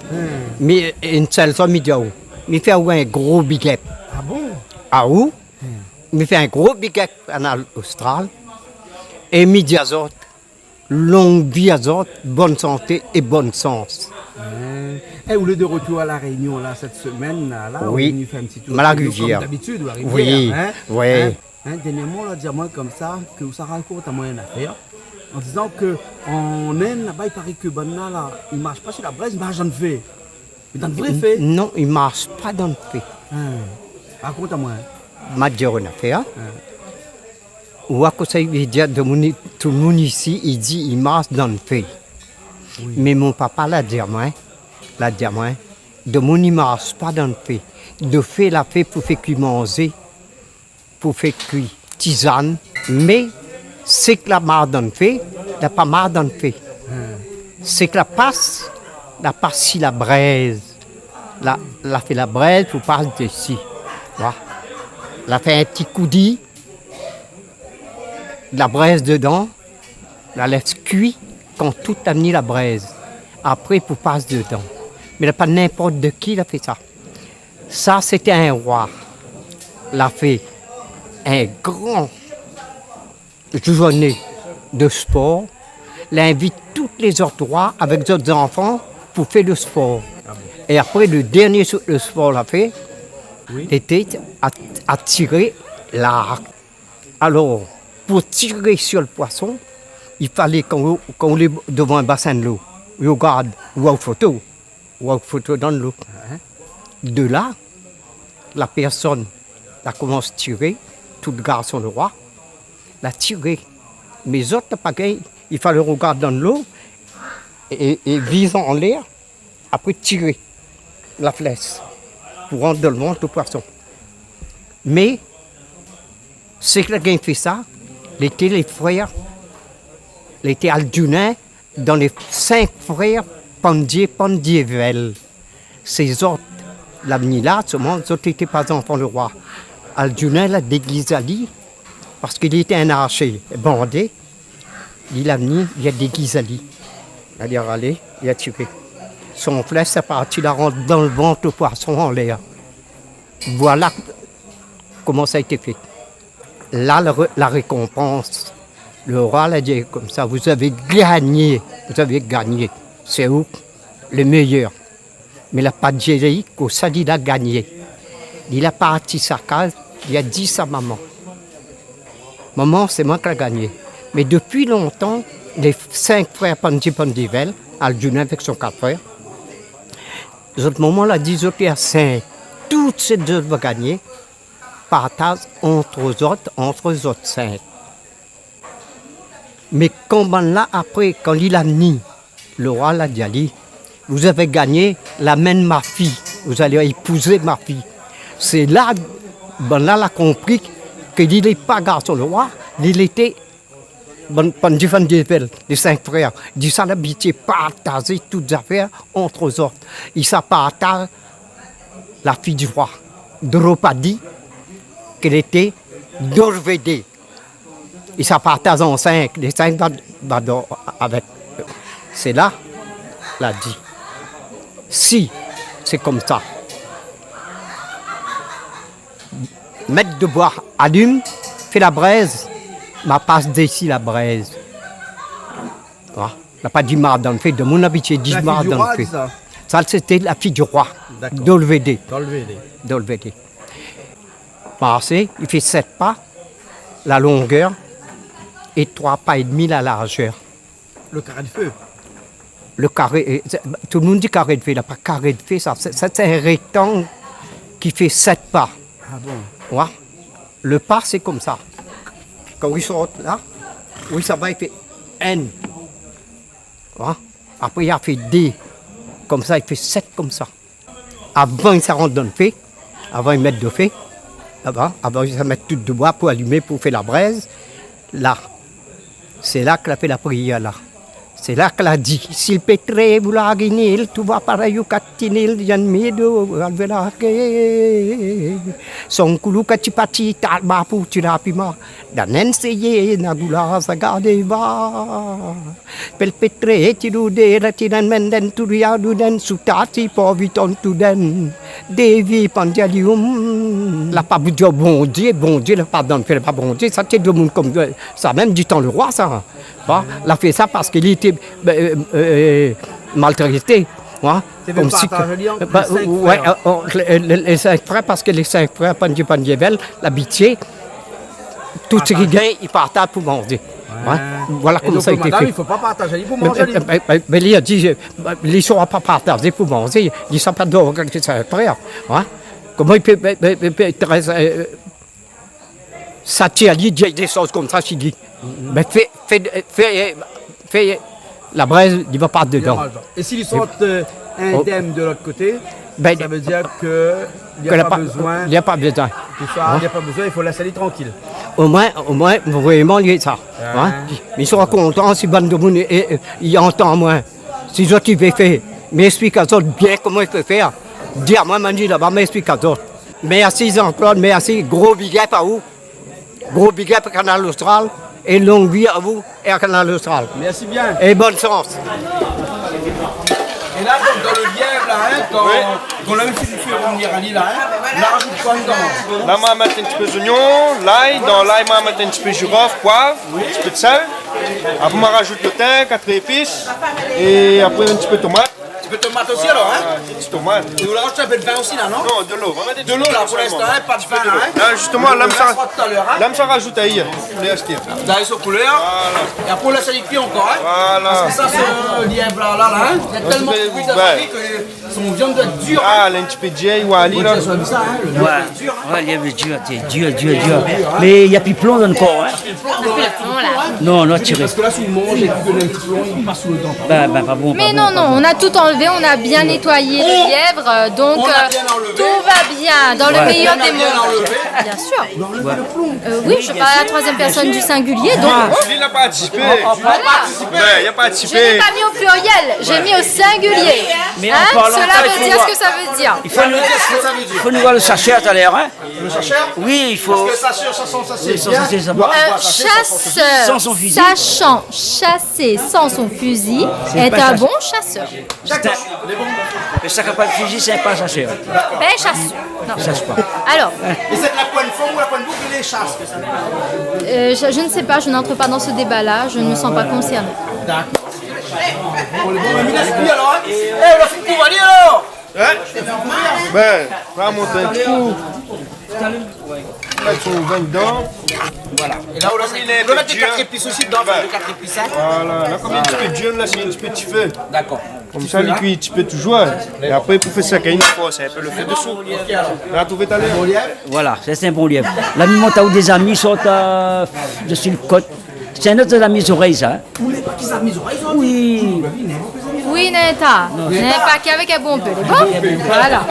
Mais une seule chose, il me fait un gros biquet. Ah bon? Ah où? Il me fait un gros biquet en Australie. Et midi à autres, longue vie à autres, bonne santé et bonne sens. Et vous êtes de retour à La Réunion là, cette semaine là, Oui, on est venu faire un petit tour. Malagugière. Comme d'habitude, la rivière. Oui, hein? oui. Dernièrement, on a dit à moi comme ça que ça raconte à moyen d'affaires. En disant que en Inde, là-bas, il paraît que Banna, là, il ne marche pas sur la braise, il marche dans le feu. Mais dans le vrai fait. Non, il ne marche pas dans le fait. Raconte à moi. Ma dire une affaire. Ou à cause de tout le monde ici, il dit il marche dans le fait. Oui. Mais mon papa l'a dit à moi, de mon il marche pas dans le fait. De fait la fait pour faire cuire manger, pour faire cuire tisane, mais c'est que la marre dans le fait, la pas marre dans le fait. C'est que la passe si la braise. La fait la braise pour passer dessus. Voilà. La fait un petit coudis, la braise dedans, la laisse cuire quand tout a mis la braise. Après, pour passer dedans. Mais pas n'importe de qui l'a fait ça. Ça, c'était un roi. L'a fait un grand journée de sport l'invite tous les autres rois avec d'autres enfants pour faire le sport. Et après, le dernier le sport l'a fait, était à tirer l'arc. Alors, pour tirer sur le poisson, il fallait qu'on est devant un bassin de l'eau. Il regarde, ou une photo dans l'eau. De là, la personne la commence à tirer, tout le garçon le roi, la tirer. Mais les autres, pareil, il fallait regarder dans l'eau et viser en l'air, après tirer la flèche pour rendre dans le ventre le poisson. Mais, c'est que quelqu'un fait ça, l'étaient les frères, l'étaient Aldunin, dans les 5 frères Pandievel. Ces autres, l'avenir là, seulement, les autres n'étaient pas enfants du roi. Aldunin l'a déguisé Ali, parce qu'il était un archer bandé. Il a venu, il a déguisé Ali. Il a allé, il a tué. Son flèche, c'est parti, il a rentré dans le ventre le poisson en l'air. Voilà comment ça a été fait. Là, la récompense, le roi l'a dit comme ça, vous avez gagné, c'est vous, le meilleur. Mais il n'a pas dit que ça, il a gagné. Il a parti sa case, il a dit à maman. Maman, c'est moi qui ai gagné. Mais depuis longtemps, les 5 frères Pandivel, Aldunin avec son 4 frères, les autres moments, là, 10 autres à 5. Toutes ces deux vont gagner, partage entre les autres 5. Mais quand là, après, quand il a mis, le roi l'a dit, vous avez gagné, l'amène ma fille, vous allez épouser ma fille. C'est là, là, il a compris qu'il n'est pas garçon le roi, il était les 5 frères. Il dit ça, l'habitude, partager toutes les affaires entre les autres. Il s'est partagé la fille du roi, Draupadi, qu'elle était Dorvédée. Il s'est partagé en 5, les 5 avec. C'est là, l'a dit. Si, c'est comme ça. Mettre de bois, allume, fait la braise, ma passe d'ici la braise. Voilà. On n'a pas dit marre dans le fait, de mon habitude, dit marre dans le fait. Ça, c'était la fille du roi, Dolvédé. Passé, il fait 7 pas, la longueur, et 3 pas et demi la largeur. Le carré de feu. Le carré, tout le monde dit carré de feu, il n'a pas carré de feu, c'est un rectangle qui fait 7 pas. Ah bon? Ouais. Le pas, c'est comme ça. Quand il sort là, oui, ça va, il fait N. Ouais. Après, il a fait D. Comme ça, il fait 7 comme ça. Avant, il se rentre dans le feu. Avant, il met de feu. Avant, il se met tout de bois pour allumer, pour faire la braise. Là. C'est là qu'elle a fait la prière, là. C'est là qu'elle a dit, s'il pétré, vous la guinil, tu vas pareil au catinil, yan medo, alvelake. Son kulu kachipati, talba putirapima, danen seye, nagula sagadeva. Pel pétré, tirude, ratinan menden, turia duden, sutati, poviton tuden, devi pandialium. La pas dire bon Dieu, le pardon, fait pas bon Dieu, ça c'est deux monde comme ça, même du temps le roi, ça. Bon, il a fait ça parce qu'il était maltraité. Ouais, comme si les 5 frères, parce que les 5 frères Pandievel, l'habitué, tout ce qui gagne, ils partagent pour manger. Ouais. Voilà comment ça a été fait. Il ne faut pas partager pour manger. Mais il a dit, ils ne sont pas partagés pour manger, ils ne sont pas d'or avec les 5 frères. Ouais. Comment il peut s'attirer, il dit des choses comme ça, il dit. Mais fais la braise, il ne va pas dedans. Et s'ils sont indemnes de l'autre côté, ça veut dire qu'il n'y a pas besoin. Il n'y a pas besoin. Tout ça, il n'y a pas besoin, il faut laisser aller tranquille. Au moins, vraiment, il y a ça. Hein? Ils sont contents si bande de monde ils entendent moins. Si les autres, ils veulent faire, mais explique à eux bien comment ils peuvent faire. Dis à moi, Manu, là-bas, mais explique à eux. Merci Jean-Claude, merci. Gros big up à vous. Gros big up à Canal Austral. Et longue vie à vous et à Canal Austral. Merci bien. Et bonne chance. Et là, donc, dans le lièvre, là, quand on avait fait du feu revenir à l'île, là, on rajoute quoi dedans? Là, on va mettre un petit peu d'oignon, l'ail. Dans l'ail, on va mettre un petit peu de girofle, poivre, un petit peu de sel. Après, on rajoute le thym, 4 épices. Et après, un petit peu de tomate. Un peu de tomate aussi alors, hein? Une petite tomate. Et vous rajoutez un peu de vin aussi là, non? Non, de l'eau. De l'eau là pour l'instant, hein? Pas de vin là, hein? Là, justement, là, ça rajoute à y. Vous les acheter. Vous avez sur couleur. Et après, là, ça y cuit encore, hein? Voilà. Parce que ça, c'est lièvre là, hein? Il y a tellement de fruits d'Afrique que son viande doit être dure. Ah, là, un petit peu de jet ou ali là. Ouais, il y avait dur. Mais il y a plus plomb dans le corps. Hein. Non, non, tiré. Parce que là, si vous mangez et que vous donnez un petit plomb, il passe sous le dent. Pas bon. Mais non, on a tout enlevé, on a bien nettoyé le lièvre, donc tout va bien, dans le meilleur des mondes. Bien sûr. Oui, je parle à la troisième personne du singulier, donc. Julie n'a pas participé. Voilà. Il n'a pas Je participé. n'ai pas mis au pluriel, j'ai mis au singulier. Mais Hein? en parlant Cela de ça, veut il faut dire voir. ce que ça veut dire. Il faut nous voir le sachet à l'heure. Hein. Le sachet? Oui, il faut. Parce que ça c'est bien. Chasseur, sans son fusil. sachant chasser sans son fusil, est pas un chasseur. bon chasseur. Le sac à pas de fusil, c'est pas un sachet. Ben chasseur. Non. Il sache pas. Alors, Et c'est de la pointe fond ou la pointe boucle et les chasses que ça? je ne sais pas, je n'entre pas dans ce débat-là, je ne me sens pas concernée. D'accord. Bon, les bons amis, laisse-lui alors, hein? Eh, on a fait le coup, allez alors! Ben, on va monter un petit coup. Mettre son vin dedans. Voilà. Et là, on va mettre des 4 épices aussi dedans, enfin, des 4 épices, hein? Voilà, là, comme un petit peu de jaune, là, c'est un petit peu de feu. D'accord. Comme ça, il cuit un petit peu toujours. Et après, pour faire ça, qu'il y a une fois, c'est un peu le fait dessous. Là, tu veux t'aller? Voilà, c'est un bon lièvre. L'ami Montaou des amis sont dessus le côte. C'est un autre ami des oreilles, ça. Hein. Vous voulez pas qu'ils aient mis les oreilles? Oui. Oui, Neta. N'est pas qu'avec un bon peu. Voilà.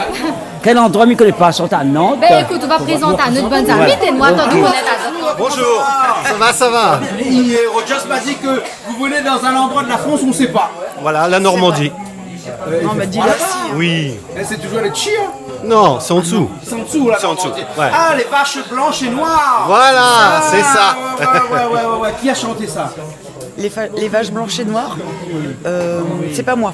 Quel endroit ne connaît pas? Sont à Nantes. Ben écoute, on va présenter à notre bonne amie, et nous attendons qu'on est à Bonjour. Ça va. Et Rogers m'a dit que vous venez dans un endroit de la France où on ne sait pas. Voilà, la Normandie. Non, mais dis-le si. Oui. Et c'est toujours les chi, hein? Non, c'est en dessous. C'est en dessous, là. C'est en dessous, ouais. Ah, les vaches blanches et noires. Voilà, c'est ça. Ouais. Qui a chanté ça? Les vaches blanches et noires, c'est pas moi.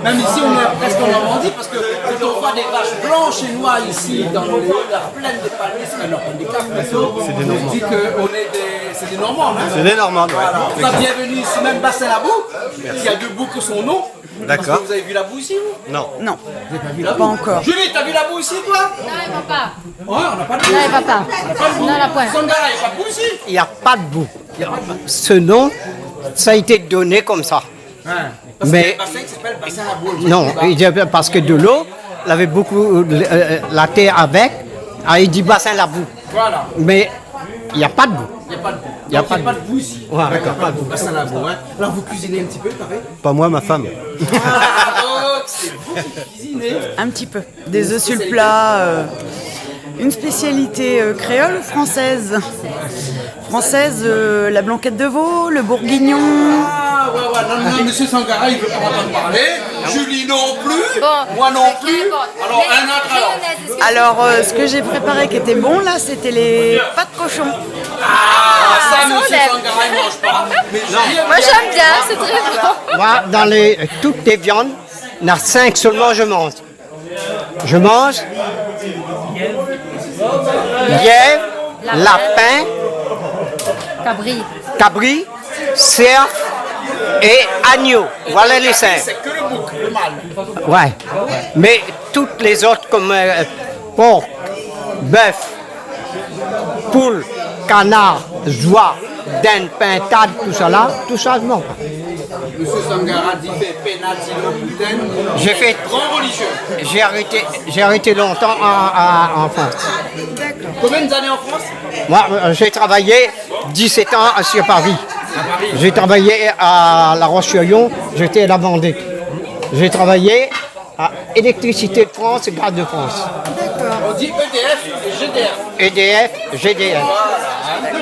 Même ici, on est presque en Normandie parce que quand on voit des vaches blanches et noires ici dans les hauteurs pleines de palmiers, c'est des carpetaux. C'est des Normands. On dit qu'on est c'est des Normands, hein? C'est des Normands, Voilà. ouais. Vous êtes bienvenue ici, même Bassin-la-Boue, qui a debout que son nom. D'accord. Parce que vous avez vu la boue ici, vous? Non. Non, Vous avez pas vu la boue? pas encore. Julie, t'as vu la boue ici, toi? Non, papa. Ouais, on n'a pas de boue. Non, papa. Non, la pointe. Sandra, il n'y a pas de boue ici? Il n'y a pas de boue. Ce nom, ça a été donné comme ça. Parce Mais- qu'il y a un bassin qui s'appelle Bassin-la-Boue. Non, parce que de l'eau, il avait beaucoup la terre avec, il dit bassin la boue. Voilà. Mais il n'y a pas de boue. Il n'y a pas de boue. Il y a Donc, pas il n'y a pas de boue ici. Ouais, Il n'y a pas de boue. Bassin-la-Boue, hein. Alors, vous cuisinez un petit peu, pareil? Pas moi, ma femme. Ah, c'est vous qui cuisinez. Un petit peu. Des œufs sur le plat. Une spécialité créole ou française? Française, la blanquette de veau, le bourguignon. Ah, ouais. Non, monsieur Sangara, il ne veut pas m'entendre parler. Julie non plus. Bon. Moi non plus. Alors, un autre alors. Alors, ce que j'ai préparé qui était bon, là, c'était les pâtes cochon. Ah, ça, ça, on monsieur aime. Sangara, il ne mange pas. Mais Julie, Moi, j'aime bien, c'est très bon. Moi, dans toutes les viandes, il y en a 5 seulement je mange. Je mange lièvre, lapin, cabri, cerf et agneau. Voilà les 5. c'est que le bouc, le mâle. Ouais. Mais toutes les autres comme porc, bœuf, poule, canard, oie, dinde, pintade, tout ça là, tout ça je mange pas. Monsieur Sangara dit fait pénalty le putain. J'ai fait Grand religieux. J'ai arrêté longtemps en France. Combien d'années en France? Moi, j'ai travaillé 17 ans sur Paris. J'ai travaillé à La Roche-sur-Yon, j'étais à la Vendée. J'ai travaillé à Électricité de France et Gaz de France. On dit EDF et GDF. EDF, GDF.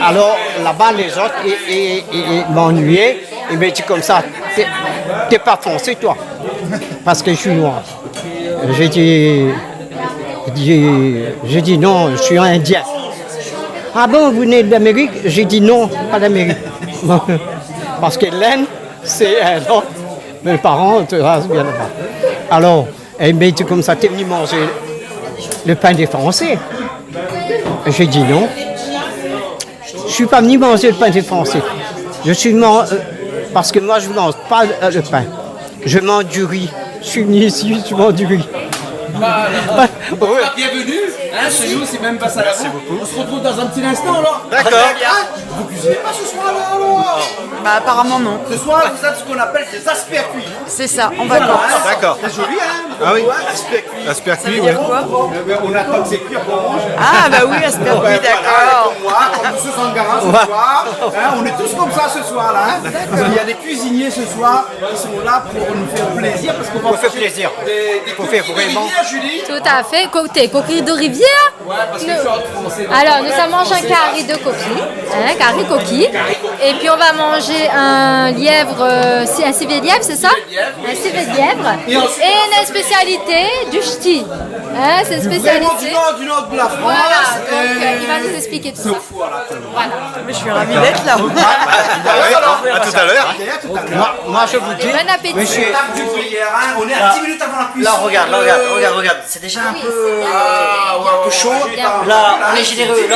Alors là-bas, les autres, ils m'ennuyaient. Ils me disent comme ça, t'es pas français toi, parce que je suis noir. J'ai dit non, je suis indien. Ah bon, vous venez d'Amérique? J'ai dit non, pas d'Amérique. Parce que l'Inde, c'est un autre. Mes parents, tu vois, bien là-bas. Alors, elle m'a dit comme ça, t'es venu manger le pain des Français? J'ai dit non. Je suis pas venu manger le pain des Français. Je suis parce que moi je ne mange pas le pain. Je mange du riz. Je suis venu ici, je mange du riz. Bienvenue, chez nous, c'est même pas ça. Merci beaucoup. On se retrouve dans un petit instant alors. D'accord. Vous cuisinez pas ce soir là alors? Bah apparemment non. Ce soir, vous êtes ce qu'on appelle des aspercuits. C'est ça, en vacances. D'accord. C'est joli, hein? Ah oui. Aspercuits. Aspercuits, Ça veut oui. dire quoi? On attend que c'est cuit pour manger. Ah bah oui, aspercuit, d'accord. Comme moi, comme M. Sangara ce soir. On est tous comme ça ce soir là. Il y a des cuisiniers ce soir qui sont là pour nous faire plaisir. Parce qu'on va faire plaisir. Pour faire vraiment. Julie. Tout à fait. Côté coquille de rivière. Alors, nous allons manger un carré de coquille, carré coquille. Et puis, on va manger un lièvre, un civet de lièvre, c'est ça? Un civet de lièvre. Et une spécialité du ch'ti. C'est une spécialité. Du nord de la France. Voilà, donc il va nous expliquer tout ça. Voilà. Mais je suis ravie d'être là. À tout à l'heure. Moi je vous dis, Bon appétit. monsieur, On est à 10 minutes avant la cuisson. Là, regarde. C'est déjà un peu chaud. Là, on est généreux.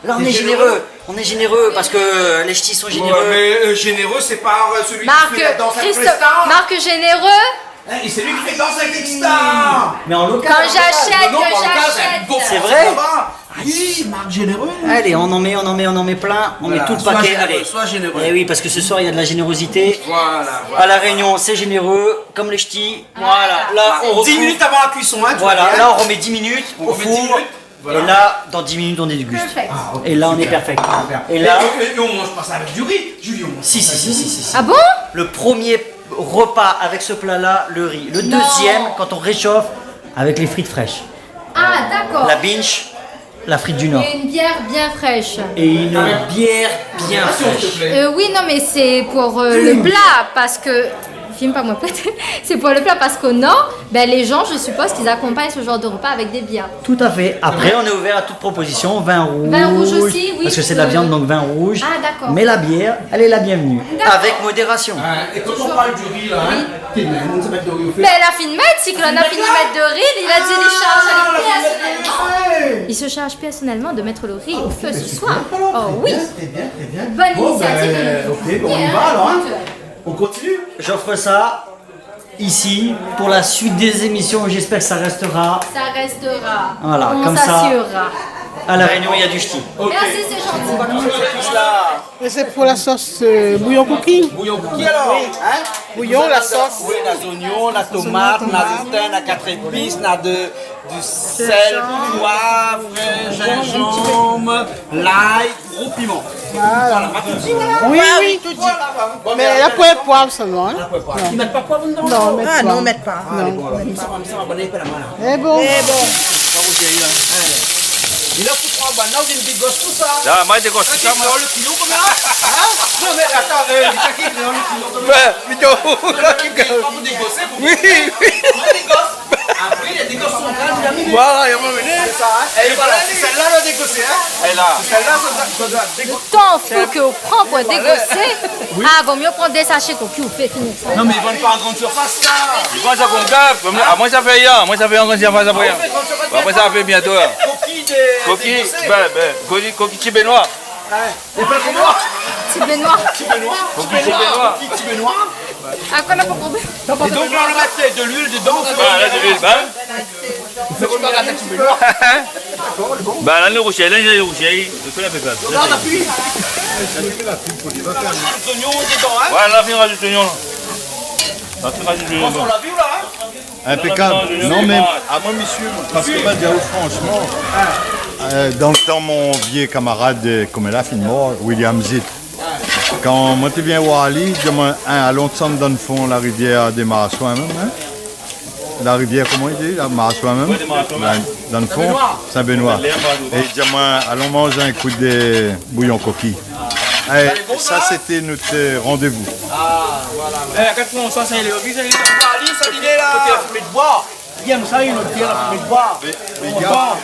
Là, on est généreux. On est généreux parce que les ch'tis sont généreux. Mais généreux, c'est pas celui qui fait la danse avec les stars. Marc généreux. Et c'est lui qui fait danse avec les stars. Mais en local. Quand j'achète. C'est vrai? Oui, Marc généreux. Allez, on en met plein, on met tout le paquet. Allez. Sois généreux. Eh oui, parce que ce soir il y a de la générosité. Voilà. À la Réunion, c'est généreux, comme les ch'tis. Voilà. Là, on retrouve 10 minutes avant la cuisson, hein. Voilà, là on remet 10 minutes au four. Et là, dans 10 minutes, on est déguste. Et là, on est perfect. Et là. Et on mange pas ça avec du riz, Julie. Si. Ah bon? Le premier repas avec ce plat-là, le riz. Le deuxième, quand on réchauffe, avec les frites fraîches. Ah, d'accord. La binge, la frite du Nord. Et une bière bien fraîche. Et une bière bien fraîche. Oui, non, mais c'est pour le plat, parce que... Filme pas moi, peut-être. C'est pour le plat, parce qu'au Nord, les gens, je suppose qu'ils accompagnent ce genre de repas avec des bières. Tout à fait. Après, on est ouvert à toute proposition. Vin rouge. Vin rouge aussi, oui. Parce que c'est de la viande, donc vin rouge. Ah, d'accord. Mais la bière, elle est la bienvenue. D'accord. Avec modération. Et quand on parle du riz, là, on se met de riz au fait. Mais elle a fini de mettre, si que l'on a fini de mettre de riz, il a dit il charge personnellement. Il se charge personnellement de mettre le riz au feu ce soir. Oh oui. Très bien. Bonne initiative. Ok, on y va alors. On continue. J'offre ça ici pour la suite des émissions. J'espère que ça restera. Ça restera. Voilà, on comme ça. s'assurera. À la Réunion, il y a du ch'ti. Merci, c'est gentil. Et c'est pour la sauce bouillon cookie. Bouillon cookie alors, hein? Bouillon, la sauce. Oui, les oignons, la tomate, la zestin, la 4 épices, du sel, poivre, gingembre, l'ail, gros piment. Voilà, Oui, tout dit. Mais la poêle poivre seulement. Hein? Ils mettent pas poivre dedans? Non, mettent pas. Non, mettent pas. Ça va bonner pas la main là. Eh bon. Il a pour 3 balles, non, il dégosse tout ça. Ah, moi, je dégosse ça. Dans le kilo combien? Non, mais attends, il t'inquiète, dans le kilo combien? Plutôt, Vous dégosser, vous dégosse. Après, il y a des gosses sont en train de la minute. Voilà, il va venir. C'est ça, hein? Et voilà, celle-là, le dégosser, hein? Et là. Celle-là, ça doit dégosser. Tant fou qu'on prend pour dégosser. Ah, vaut mieux prendre des sachets qu'on fait finir ça. Non, mais ils vendent pas en grande surface, ça. Ils vendent ça comme gaffe. Moi, ça fait hier. Moi, ça fait en grande surface après. Après, ça fait bientôt. Coquille, coquille Tibet noir. Et pas comme moi. Tibet noir. Coquille Tibet noir. Tibet noir. Ah, qu'on a pas compris. Et donc, là, on le mettait de l'huile dedans. Là, de l'huile, C'est quoi la tête Tibet noir? Bah, là, le rocher, je fais la pépette. Là, on appuie. Les oignons dedans, hein? Ouais, là, on rajoute l'oignon. Là, on rajoute l'oignon. On l'a vu, là, hein? Impeccable. Non, mais à moi, monsieur, parce que moi, dire franchement, dans le temps, mon vieux camarade, comme il a fini mort, William Zitt, quand moi, tu viens voir Ali, dis-moi, allons ensemble dans le fond, la rivière des Marassois même. Hein? La rivière, comment il dit? La Marassois même. Dans le fond, Saint-Benoît. Et dis-moi, allons manger un coup de bouillon coquille. Et ça, c'était notre rendez-vous. Ah, voilà. À 4 fois, on sent ça, il est obligé, il est Ali, ça, il est là. Côté fumée de bois. Il aime ça, il aime bien la fumée de bois. Mais gars,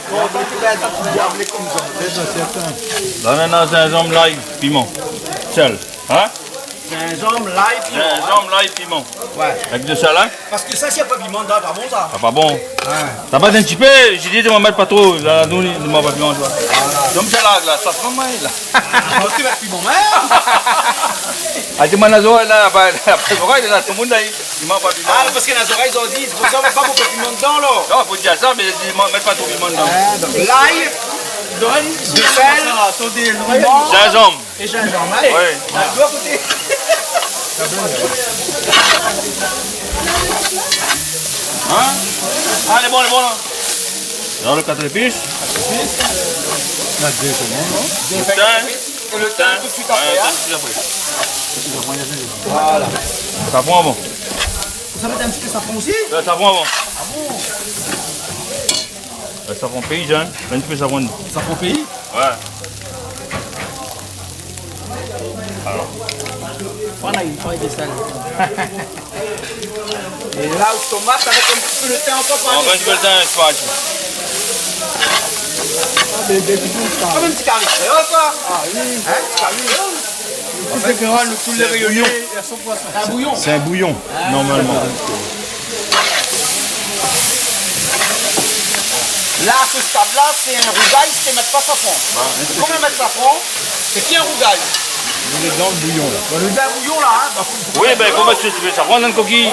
Là, on a gingembre, l'ail, piment. Sel. Hein? gingembre, l'ail, piment. Gingembre, l'ail, piment. Ouais. Avec de ça là. Parce que ça, s'il n'y a pas de piment, ça pas bon ça. Ah, pas bon. Ça va un petit peu, j'ai dit de m'en mettre pas trop. Là, nous, de m'en pas piment, tu vois. Comme ça là, ça se mal là. Tu vas piment, hein. Ah, tu m'en as oreilles là, après oreilles là, tout le monde là, il m'en pas piment. Ah, parce que les oreilles, ils ont dit, c'est pour ça qu'on met pas beaucoup de piment dedans là. Non, faut dire ça, mais ils ne mettent pas trop de piment dedans. Donc l'ail, donne, du sel, piment. Gingembre. Et gingembre, allez. Ouais. De l'autre côté. Hein? Ah, les bons là. Dans le 4 épices. La 2 secondes, non? Le thym. Et le thym tout de suite après. Tout de suite après. Voilà. Safran avant. Ça met un petit peu de safran aussi? Le safran avant. Ah bon? Le safran pays, hein. Un petit peu de safran. Safran pays? Ouais. Alors. On a une feuille de sel. Et là, au tomate, avec un petit peu de thym, on peut On va un petit peu de thym, tu vois. Comme un petit carré créole, quoi. Ah oui. Hein, petit carré créole. C'est un bouillon. C'est un bouillon, normalement. Là, à ce stade-là, c'est un rougail, c'est mettre pas safran. Comment mettre safran? C'est qui un rougail? Il est dans le bouillon là. Le bouillon là, hein. Oui, ben comment tu veux ça prendre dans le coquille?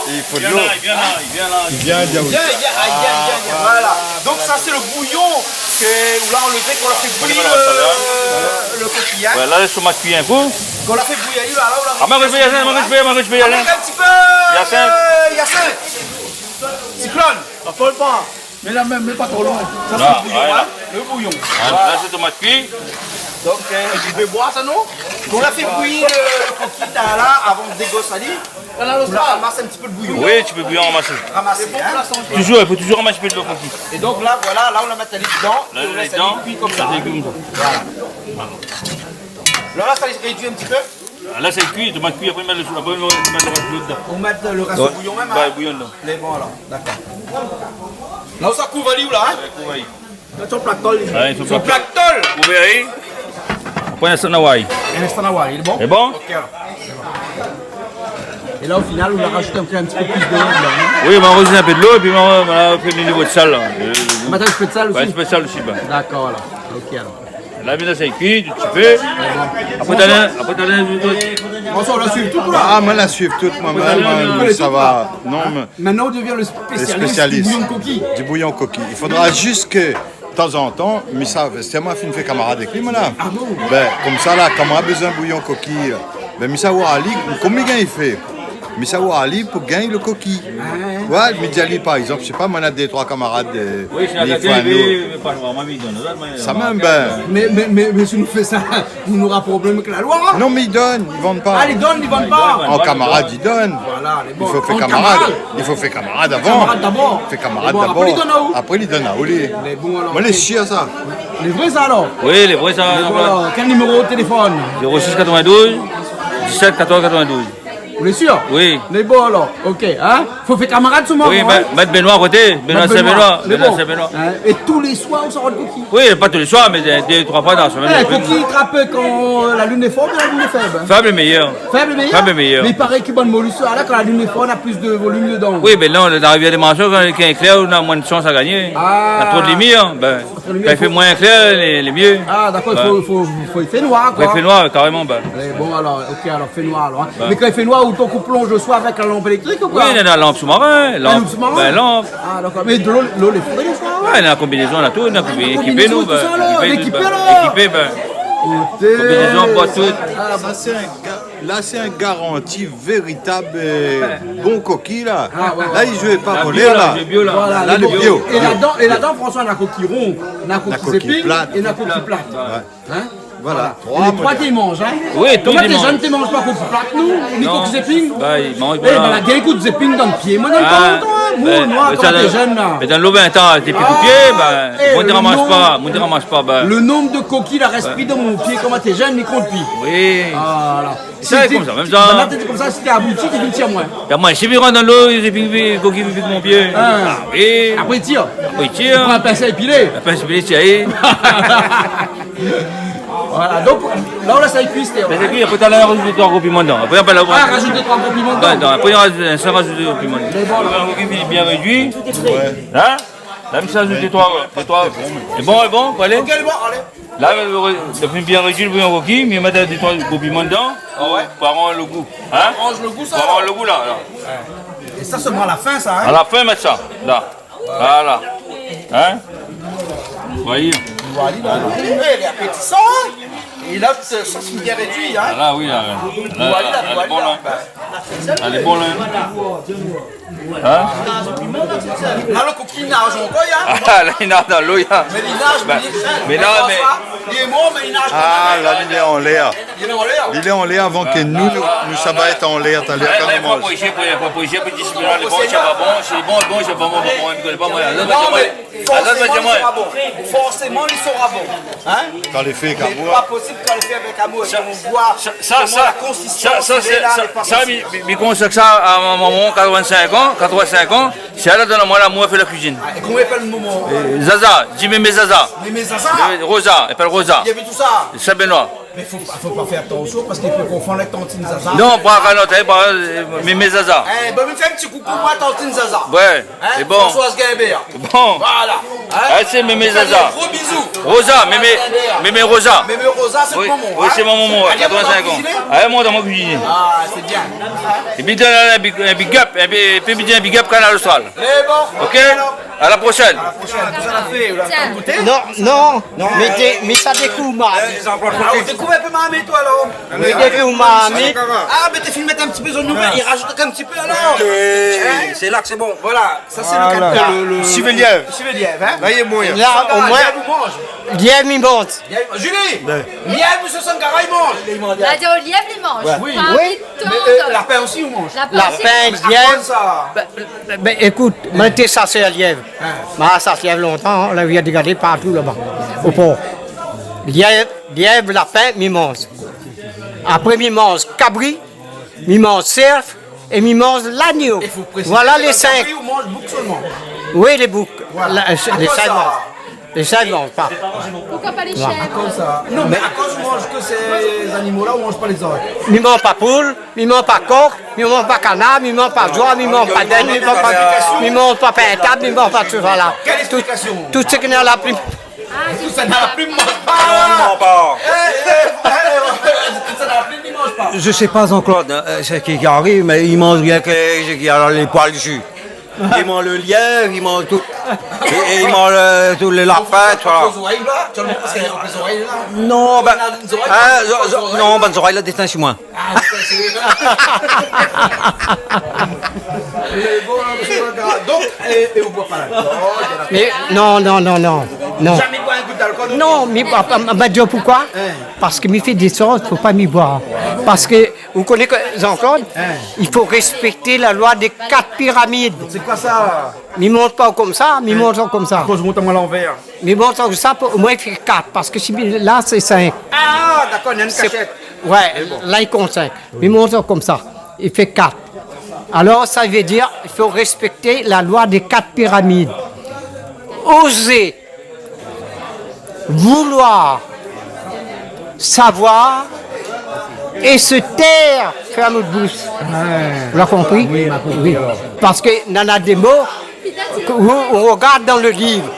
Il faut de Il l'eau. vient là. Il vient, il y a aussi. Voilà. Donc ça c'est le bouillon où là on le fait qu'on l'a fait bouillir le coquillage. Ouais, là, sur ma cuillère un coup. Qu'on l'a fait bouillir là, on l'a Ah, moi, je vais y aller, un petit peu. Yacinthe. Cyclone. Ça folle pas. Mais là même, mais pas trop loin. Ça c'est le bouillon, hein. Le bouillon. Là, c'est tomate cuite. Donc, je vais boire ça, non? On a fait bouillir le coquille là avant de dégossaler. On a ramassé un petit peu de bouillon. Oui, tu peux bouillir ramasser. Ramasser, hein? Toujours, il faut toujours ramasser un peu de coquille. Et donc là, voilà, là on la met dedans. Là, Et on laisse dedans, cuire comme ça. Voilà. Là, ça les réduit un petit peu. Là, c'est cuit, tomate cuite, après, mettre le reste dedans. On met le reste du bouillon même. Ouais, bouillon dedans. Les bons alors, d'accord. Là où ça couvre où là, hein? Là, ton plactol. Son plactol. Ouvert. On prend un sanawai. Un sanawai, il est bon? C'est bon? Ok, alors. Et là, au final, on a rajouté un petit peu plus d'eau. Oui, on a rajouté un peu de l'eau et puis on a fait le niveau de sal. Maintenant, un peu de sal aussi? Ouais, un peu de sal aussi. D'accord, alors. Ok, alors. Là, maintenant, c'est cuit, tu fais. Après, t'as l'air. François, on la suit tout là? Ah, moi, la suivre toute moi-même, ça va. Non, mais maintenant, on devient le spécialiste du bouillon coquille. Du bouillon coquille. Il faudra juste que, de temps en temps, mais ça, c'est moi qui fait camarade avec lui, maintenant. Ah bon? Ben, comme ça, là, quand on a besoin de bouillon coquille, ben, Missa Ali, combien il fait? Missa Ali pour gagner le coquille. Ouais, Midi Ali, par exemple, je sais pas, moi, on a des 3 camarades. Oui, c'est la pas noir, ma vie donne. Ça même, ben. Mais si nous fait ça, on aura problème avec la loi. Non, mais ils donnent, ils vendent pas. Ah, ils vendent pas. En camarade, ils donnent. Voilà, les bons. Il faut faire camarade. Il faut faire camarade avant. Camarade d'abord. Fait camarade Bon, d'abord. après, ils donnent à où? Après, ils donnent à où les. Les bons alors. Moi, les chiens, ça. Les vrais, ça alors? Oui, les vrais, ça. Quel numéro de téléphone? 06 92 17 14 92. Vous êtes sûr? Oui. Les bons alors, ok. Hein? Faut faire camarade souvent. Oui, mettre Benoît à côté. Benoît Saint-Benoît. Et tous les soirs, on sort de coquille? Oui, pas tous les soirs, mais 2-3 fois dans la semaine. Coquille trappe quand la lune est forte ou la lune est faible? Faible est meilleur. Faible est meilleur? Faible est meilleur. Mais il paraît que bonne mollusque, là, quand la lune est forte, on a plus de volume dedans. Oui, mais là, dans la rivière des Manchots, quand il est clair, on a moins de chance à gagner. On a trop de lumière. Ben, quand il fait moins clair, les mieux. Ah, d'accord, il fait noir, quoi. Il fait noir, carrément. Ben. Bon, alors, ok, alors, fait noir, alors. Mais quand il fait noir, où ton coup plonge le soir avec la lampe électrique ou quoi? Oui, il y a la lampe sous-marin. Lampe sous-marin? Ben, lampe. Ah, d'accord. Mais de l'eau, les fourrés, les soirs? Ouais, il y a la combinaison, on a tout. On a équipé, nous. Équipé, alors? Équipé, ben. Combinaison, boîte toute. Là, c'est un garanti véritable bon coquille, là. Là, il ne jouait pas voler, là. Voilà, là, le bio. Et là-dedans, François, on a coquille ronde, on a coquille plate et on a coquille plate. Hein? Voilà. Les trois, tu manges, hein? Oui, tout le monde. Les jeunes, tu manges pas coquille plate, nous? Ni coquille zéping? Bah, ils mangent pas. Eh, ben, la gueule coûte zéping dans le pied. Moi, dans le temps, moi, quand t'es jeune, là. Mais dans l'eau, ben, t'as tes pieds coupiers, ben, moi, tu ramasses pas, ben. Le nombre de coquilles, la respire dans mon pied, comment t'es jeune, mais compte plus. Oui. Voilà. C'est comme ça, même ça. Maintenant, t'étais comme ça, si t'es abouti, tu tires moins. Ben, moi, si je rentre dans l'eau, j'ai piqué coquille de mon pied. Ah, oui. Après, il tire. Après, il tire. Tu prends un pinceau épilé. Un pinceau épilé, tiens. Voilà, donc là, ça épuise, Théo. Mais c'est cuit, après, tu as rajouté 3 gros piments dedans. Après, rajoute 2-3 gros piments dedans. Après, ça rajoute 2 piments dedans. Le coquille bien réduit. Hein? Là, ça ajoute les 3. C'est bon, faut aller? Ok, bon, allez. Là, le plus bien réduit le bouillon coquille, mais mettre des 3 gros piments dedans. Ah ouais? Pour rendre le goût. Hein? Range le goût, ça. Pour rendre le goût, là. Et ça seulement à la fin, ça, hein? À la fin, mettre ça. Là. Voilà. Hein? Voyez. Voilà, il est appétissant, hein? Et là, ça c'est bien réduit, hein? Là, oui, là. Elle est bonne, là. Elle est bonne, là. Hein? Là, le coquille nage encore, hein? Ah, là, il nage dans l'eau, hein? Mais il nage, mais là, mais... Il est mort, mais il nage quand même. Ah, là, il est en l'air. Il est en l'air? Il est en l'air avant que nous, ça va être en l'air. T'as l'air quand même. Il faut poser, pour dissimuler les bons, c'est pas bon. C'est bon, c'est pas bon, je connais pas moi. Forcément, il sera bon. Hein? Quand les fait avec C'est amour. pas possible quand il fait avec amour. On voit la consistance. Ça, mais comment c'est que ça, à ma maman, 85 ans, c'est elle qui moi l'amour fait la cuisine. Et comment il appelle le moment? Zaza, dis Mémé Zaza. Mémé Zaza? Rosa, elle s'appelle Rosa. Il y avait tout ça? Saint-Benoît. Mais il faut pas faire attention parce qu'il peut confondre avec Tantine Zaza. Non, pas Mémé Zaza. Eh, ben, me fais un petit coucou, moi, Tantine Zaza. Ouais, c'est bon. Françoise Guimbert. Bon. Voilà. Elle, c'est Mémé Zaza. Gros bisous. Rosa, Mémé Rosa. Mémé Rosa, c'est oui, mon maman. Oui, c'est mon maman, 85 ans. Ah, moi, dans mon cuisine. Ah, c'est bien. Et puis, un big up, un big up Canal Austral. Eh bon. Ok? À la prochaine. À la prochaine. Ça l'a fait. Vous l'avez goûté? Non, mais ça découvre, ma. Ah, on découvre un peu ma amie, toi, alors. Mais découvre, ma amie. Ah, mais t'es filmé un petit peu sur nouvelle. Il rajoute un petit peu, alors. C'est là que c'est bon. Voilà. Ça, c'est le Chivelier. Chivelier, hein? Là, il est moyen. Là, au moins, lièvre, il monte. Julie! Lièvre, monsieur Sankara, il mange. La dire au lièvre, il mange. Oui. Oui. Lapin aussi, on mange. Lapin, lièvre. Ben, écoute, maintenant, ça, c'est la lièvre. Ça se lève longtemps, on l'a vu regarder partout là-bas, au port. Lièvre, lapin, il mange. Après, il mange cabri, il mange cerf et il mange l'agneau. Voilà les 5. On mange bouc seulement. Oui, les boucs. Les 5 mangent. Les 5 mangent pas. Pourquoi pas les Voilà. chèvres? Comme ça. Non, mais à cause on mange que ces animaux-là, on mange pas les autres. Il ne mange pas poule, il ne mange pas coq, il ne mange pas canard, il ne mange pas joie, il ne mange pas dinde, il ne mange pas pintable, il ne mange pas tout ça là. Quelle explication? Tout ce qui n'est la plume. Tout ça dans la plume, mange pas. Non, pas. Tout ça dans la plume, il mange pas. Je sais pas encore ce qui arrive, mais il mange rien qui a les poils dessus. Il mange le lièvre, il mange tout. Et il mange tous les lapins, tu vois. Les oreilles là? Tu as le parce qu'il y a les oreilles là? Non, ben. Non, ben, les oreilles là, destin chez moi. Ah, donc, et on boit pas l'alcool. Mais non. Jamais boire un coup d'alcool. Non, mais pourquoi? Parce que me fait des sortes, il ne faut pas m'y boire. Parce que, vous connaissez Jean-Claude, il faut respecter la loi des 4 pyramides. C'est quoi ça? Mais monte pas comme ça, mais monte comme ça. Cause monte à moi l'envers. Mais monte comme ça, au moins il fait 4, parce que là c'est 5. Ah, d'accord, il y a une cachette. Ouais, là il compte 5. Mais monte comme ça, il fait 4. Alors ça veut dire qu'il faut respecter la loi des 4 pyramides. Oser, vouloir, savoir et se taire, faire notre bouche. Vous l'avez compris? Oui. Parce qu'il y en a des mots qu'on regarde dans le livre.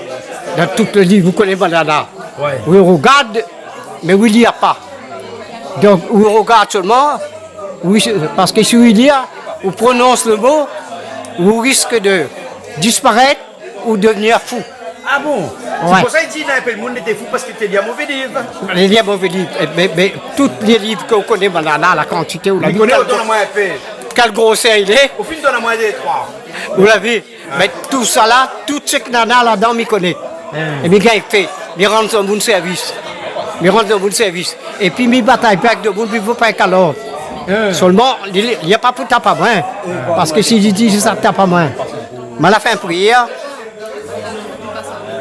Dans tout le livre, vous connaissez Banana. Oui, on regarde, mais vous ne lit pas. Donc, on regarde seulement, oui, parce que si vous lit, on prononce le mot, on risque de disparaître ou devenir fou. Ah bon? C'est pour ça qu'il dit que le monde était fou parce qu'il était lié à mauvais livre. Les livres mauvais livres, mais tous les livres qu'on connaît maintenant, la quantité, vous l'avez vu. Quel grosseur il est. Au film, donne-moi des 3. Vous l'avez vu. Mais tout ça là, tout ce qu'il y en a là-dedans, il connaît. Et bien, il fait, il rentre dans bon service. Et puis, il bataille pas avec de bon, il ne veut pas avec l'autre. Seulement, il n'y a pas pour taper à main. Parce que si je dis ça, tape à main. Mais à la fin de prière,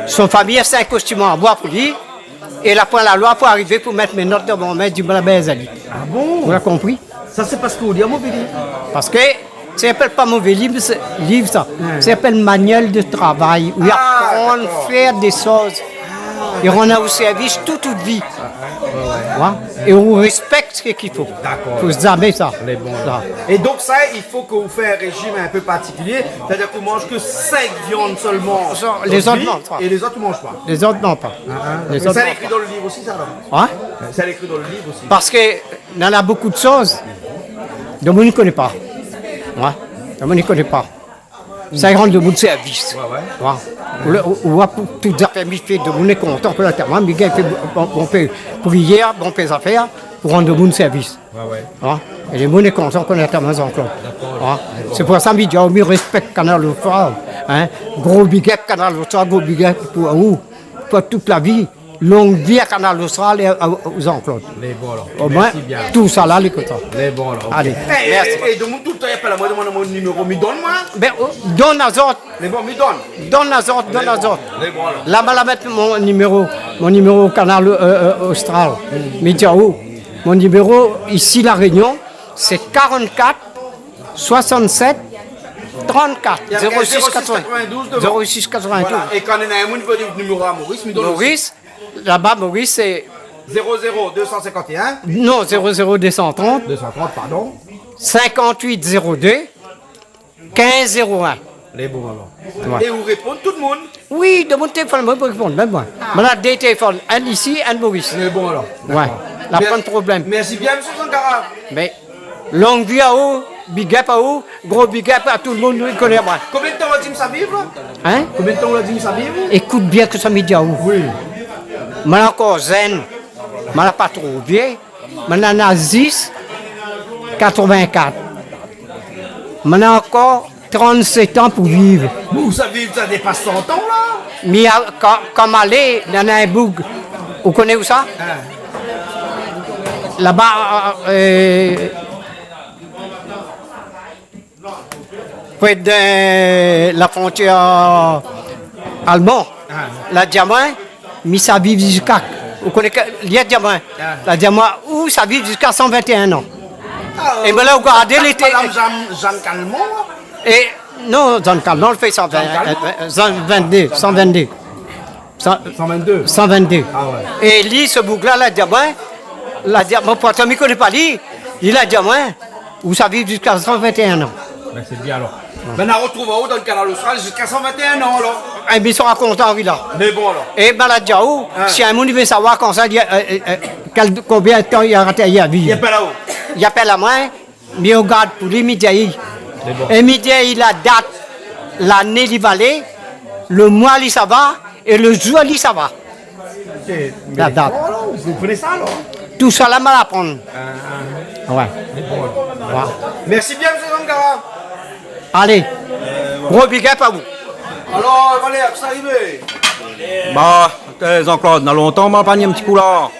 son famille a 5 costumes à boire pour lui. Et il a pris la loi pour arriver pour mettre mes notes dans mon maître du Blabézali. Ah bon? Vous l'avez compris? Ça, c'est parce qu'on dit un mauvais livre. Parce que ça s'appelle pas mauvais livre, ça s'appelle manuel de travail. Où il apprend à faire des choses. Et on a au service toute vie. Ouais. Et on respecte ce qu'il faut. D'accord. Il faut se jamais ça. Ça. Et donc ça, il faut que vous fassiez un régime un peu particulier. C'est-à-dire que vous mangez que 5 viandes seulement. Les autres mangent pas. Et les autres ne mangent pas. Les autres non pas. Les Mais autres ça non l'écrit pas. dans le livre aussi, ça alors. Hein? Ça l'écrit dans le livre aussi. Parce que il y en a beaucoup de choses dont on ne connaît pas. Ouais. Dont on ne connaît pas. Ça rend de bon service. Ouais. On voit pour toutes les affaires fait de mon content pour l'enterrement, mais il fait bon fait prière, bon fait affaires pour rendre de bon service. Ouais. Et les monnaies contents qu'on a tellement encore. Ouais. C'est pour ça que je dis, respecte Canal Austral. Hein. Gros big up Canal Austral, gros big up pour vous, pour toute la vie. Longue vie à Canal Austral et aux Jean-Claude. Les bons alors. Au moins, tout ça là, les contents. Les bons alors. Allez. Merci. Et donc tout le temps, il n'y a pas la moi demande mon numéro, mais donne-moi. Ben, donne à autres. Les bons, mais donne. Donne à autres, donne à autres. Les bons alors. Là-bas, là, mettre mon numéro au Canal Austral. Mais tiens, où? Mon numéro, ici, La Réunion, c'est 44 67 34 06 92 06 92. Voilà. Et quand on a un monde qui veut dire numéro à Maurice, mais donne Maurice, là-bas, Maurice, c'est 00 251. non, 00 230 230, pardon. 58 02 15 01. Les bons alors. Ouais. Et vous répondez tout le monde. Oui, de mon téléphone, moi, je peux répondre, même moi. Maintenant, des téléphones, un ici, un Maurice. Les bons alors. Ouais, là, pas de problème. Merci bien, M. Sankara. Mais, longue vie à vous, big up à vous, gros big up à tout le monde, qui connaît moi. Combien de temps on a dit ça vivre? Hein? Combien de temps on a dit ça vivre? Écoute bien que ça me dit à vous. Oui. Maintenant, encore zen, maintenant, pas trop vieux. Maintenant, on a 10, 84. Maintenant, encore 37 ans pour vivre. Vous savez, ça dépasse 100 ans là? Mais comme aller dans un boug, vous connaissez où ça? Là-bas, près de la frontière allemande, la diamant, mais ça vit jusqu'à. Vous connaissez le diamant? La diamant, où ça vit jusqu'à 121 ans. Et maintenant, vous regardez l'été. Madame Jeanne Calmont? Et non, Jeanne Calmont, elle fait 122. 122. 122. 122. Ah ouais. Et lui, ce bouc-là, la diamant, pourtant, il ne connaît pas lui. Il a diamant, où ça vit jusqu'à 121 ans. Ben c'est bien alors. Maintenant, on retrouve en haut dans le canal austral jusqu'à 121 ans alors. Et bien, ils sont contents, oui, là. Mais bon alors. Et ben là, Diaou, si un monde veut savoir quand ça, combien de temps il a raté à vivre. Il n'y a pas là-haut. Il appelle à moi, mais on garde pour lui, midi. Et midi, il a date, l'année, il va aller, le mois, il ça va, et le jour, il ça va. La date. Vous prenez ça alors? Tout ça, là, mal à prendre. Ouais. Ouais. Merci bien, M. Sankara. Allez, gros big up à vous. Alors, allez, c'est arrivé. Bah, Jean-Claude, dans longtemps, m'a pagné un petit coup là.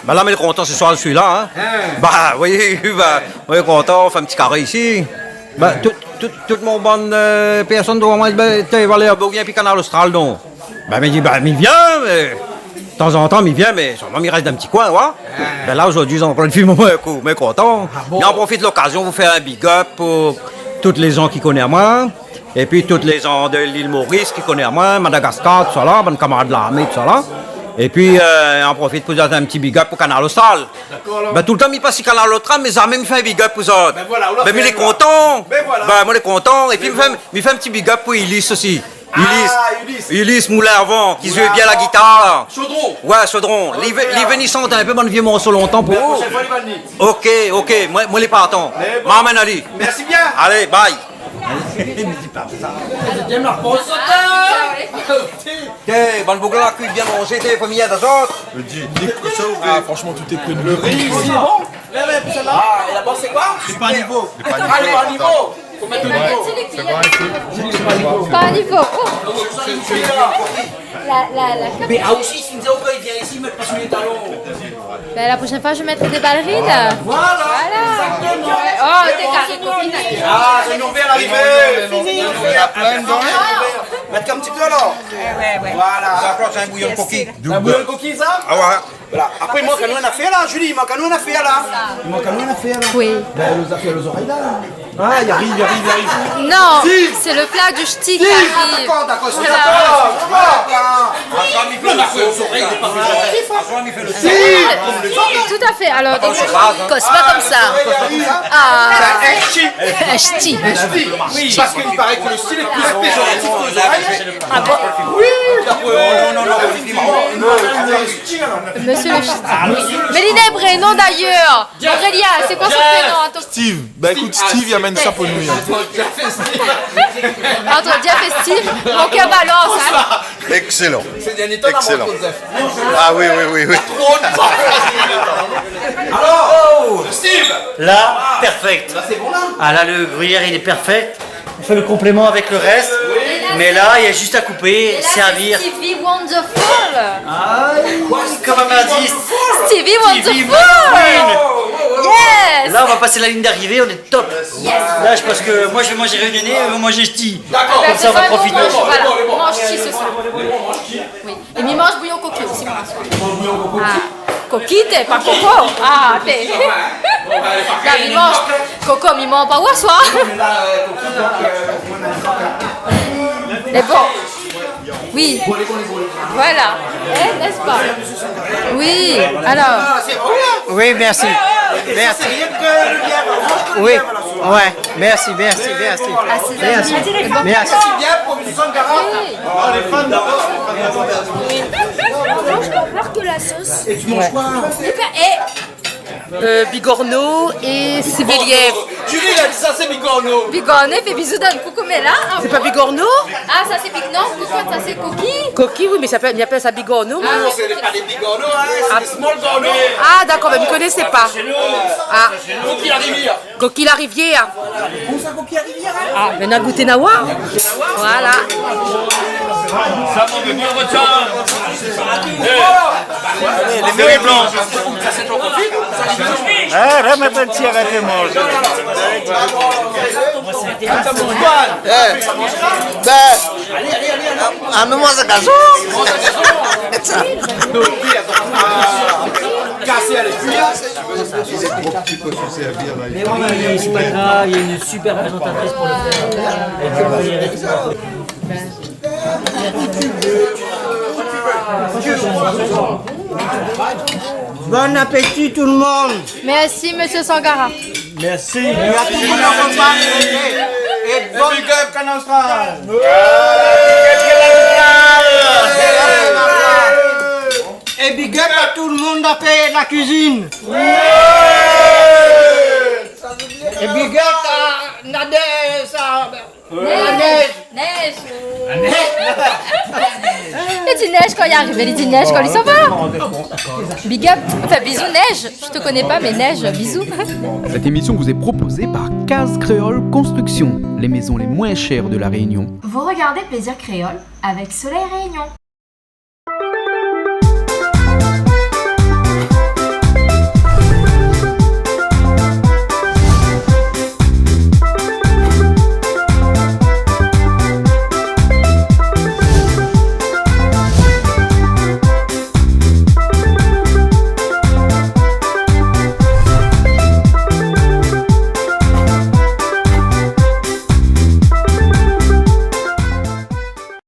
Bah là, mais content ce soir, je suis là. Hein. Bah, oui, bah, oui, content, on fait un petit carré ici. Bah, toute mon bonne personne doit moi, bah, tu vas aller à Bourguin puis Canal Austral, donc. Bah, il dit, bah, il vient, mais. De temps en temps, il vient, mais sûrement, il reste d'un petit coin, ouais. Ben là, aujourd'hui, Jean-Claude, film, mais content. Et on profite de l'occasion pour faire un big up pour toutes les gens qui connaissent moi. Et puis, toutes les gens de l'île Maurice qui connaissent moi, Madagascar, tout ça là, mon camarade de l'armée, tout ça là. Et puis, on profite pour faire un petit big up pour Canal Austral. Ben, tout le temps, il passe sur Canal Austral, mais ça même fait un big up pour eux autres. Ben, mais il est content. Ben, moi, il est content. Et puis, il fait un petit big up pour Ulysse aussi. Ulysse Moulin avant, qui joue bien la guitare. Chaudron. Ouais, Chaudron. Les vénissants, un peu mon vieux morceau longtemps pour vous. Ok, moi les partants. M'amène Ali. Merci bien. Allez, bye. Ok, bonne boucle la cuite bien mangée, t'es famille à d'autres. Ah, franchement, tout est prêt. Le riz, c'est bon. Ah, et là-bas, c'est quoi? C'est pas niveau. Ah, le pas niveau. Faut mettre le niveau. C'est pas un niveau. Mais ah aussi, si Nzao il vient ici, mettre pas sur les talons. Ben, la prochaine fois, je mettrai des ballerines. Voilà. Exactement. Oh, t'es carré copine. Ah, c'est une verre arrivée. Mettre un petit peu alors. Ouais. Voilà. Ça c'est un bouillon de coquille. Un bouillon de coquille, ça? Ah ouais. Voilà. Après, il manque un affaire là, Julie. Il manque un affaire là. Il manque un affaire là. Oui. Ben, nous affaires les oreilles là. Ah, il arrive. Non, c'est le plat du ch'ti qui arrive. D'accord, c'est Voilà. Tout à fait. Alors, donc, C'est pas comme ça. ah, Un ch'ti. un ch'ti. Oui, parce qu'il paraît que le style est plus péjoratif que les oreilles. Ah bon? Non. Monsieur le ch'ti. Mais il est vrai, non d'ailleurs. Aurélia, c'est quoi son prénom? Steve. Bah écoute, Steve, il amène ça pour nous. Entre Jeff et Steve, mon cœur balance. Hein. Excellent. C'est un étonnant Excellent. Joseph. Ah oui. Trop de temps. Alors, Steve. Là, parfait. Là, c'est bon là. Ah là, le gruyère, il est parfait. On fait le complément avec le reste. Mais là, il y a juste à couper, servir. Stevie Wonderful. Ah, comme on m'a dit. Stevie Wonderful. Yes. Là, on va passer la ligne d'arrivée, on est top. Là, je pense que moi, je vais manger réunionnais, elle va manger ch'ti. D'accord. Comme ça, on va profiter. Voilà, on mange ch'ti ce soir. Oui. Et il mange bouillon coquille aussi. Ah, coquille, t'es pas coco. Ah, t'es. Là, il mange coco, il mange pas au soir. Mais bon. Oui. Voilà. Eh, n'est-ce pas? Oui. Alors. Oui, merci. Merci. Oui, ouais, merci. Merci. Merci. Bien, professeur Sangara. Les fans d'abord. Voir que la sauce. Et tu manges quoi? Bigorneau et Sibéliev. Julie, il a dit ça, c'est Bigorneau. Bigorneau fait bisous dans le coucou, mais là. C'est pas Bigorneau? Ah, ça c'est Bigorneau. Pourquoi ça c'est coquille? Coquille, oui, mais il appelle ça Bigorneau. Non, ce n'est pas des Bigorneaux, hein, c'est des small Gorneaux. Ah, d'accord, mais vous ne connaissez pas. Ah, Coquille la rivière. Coquille la rivière. Où ça, Coquille la rivière? Ah, maintenant goûter Nawa. Voilà. Ça manque bien votre chance. Les mairies blanches. Ça c'est ton coffee? Remettre un petit avec les manches. Ah, non, moi, c'est gazon. Casser à l'écuyer. Mais oui, c'est pas grave, il y a une super présentatrice pour le faire. Avec le gruyère et tout. Bon appétit tout le monde. Merci, monsieur Sangara. Merci. Et bon big up, Canastra. Et big up à tout le monde à faire la cuisine. Et big up à Nadège. Neige. Il dit neige quand il arrive, il dit neige quand il s'en va. Big up, enfin bisous neige. Je te connais pas, mais neige, bisous. Cette émission vous est proposée par Case Créole Construction, les maisons les moins chères de la Réunion. Vous regardez Plaisir Créole avec Soleil Réunion.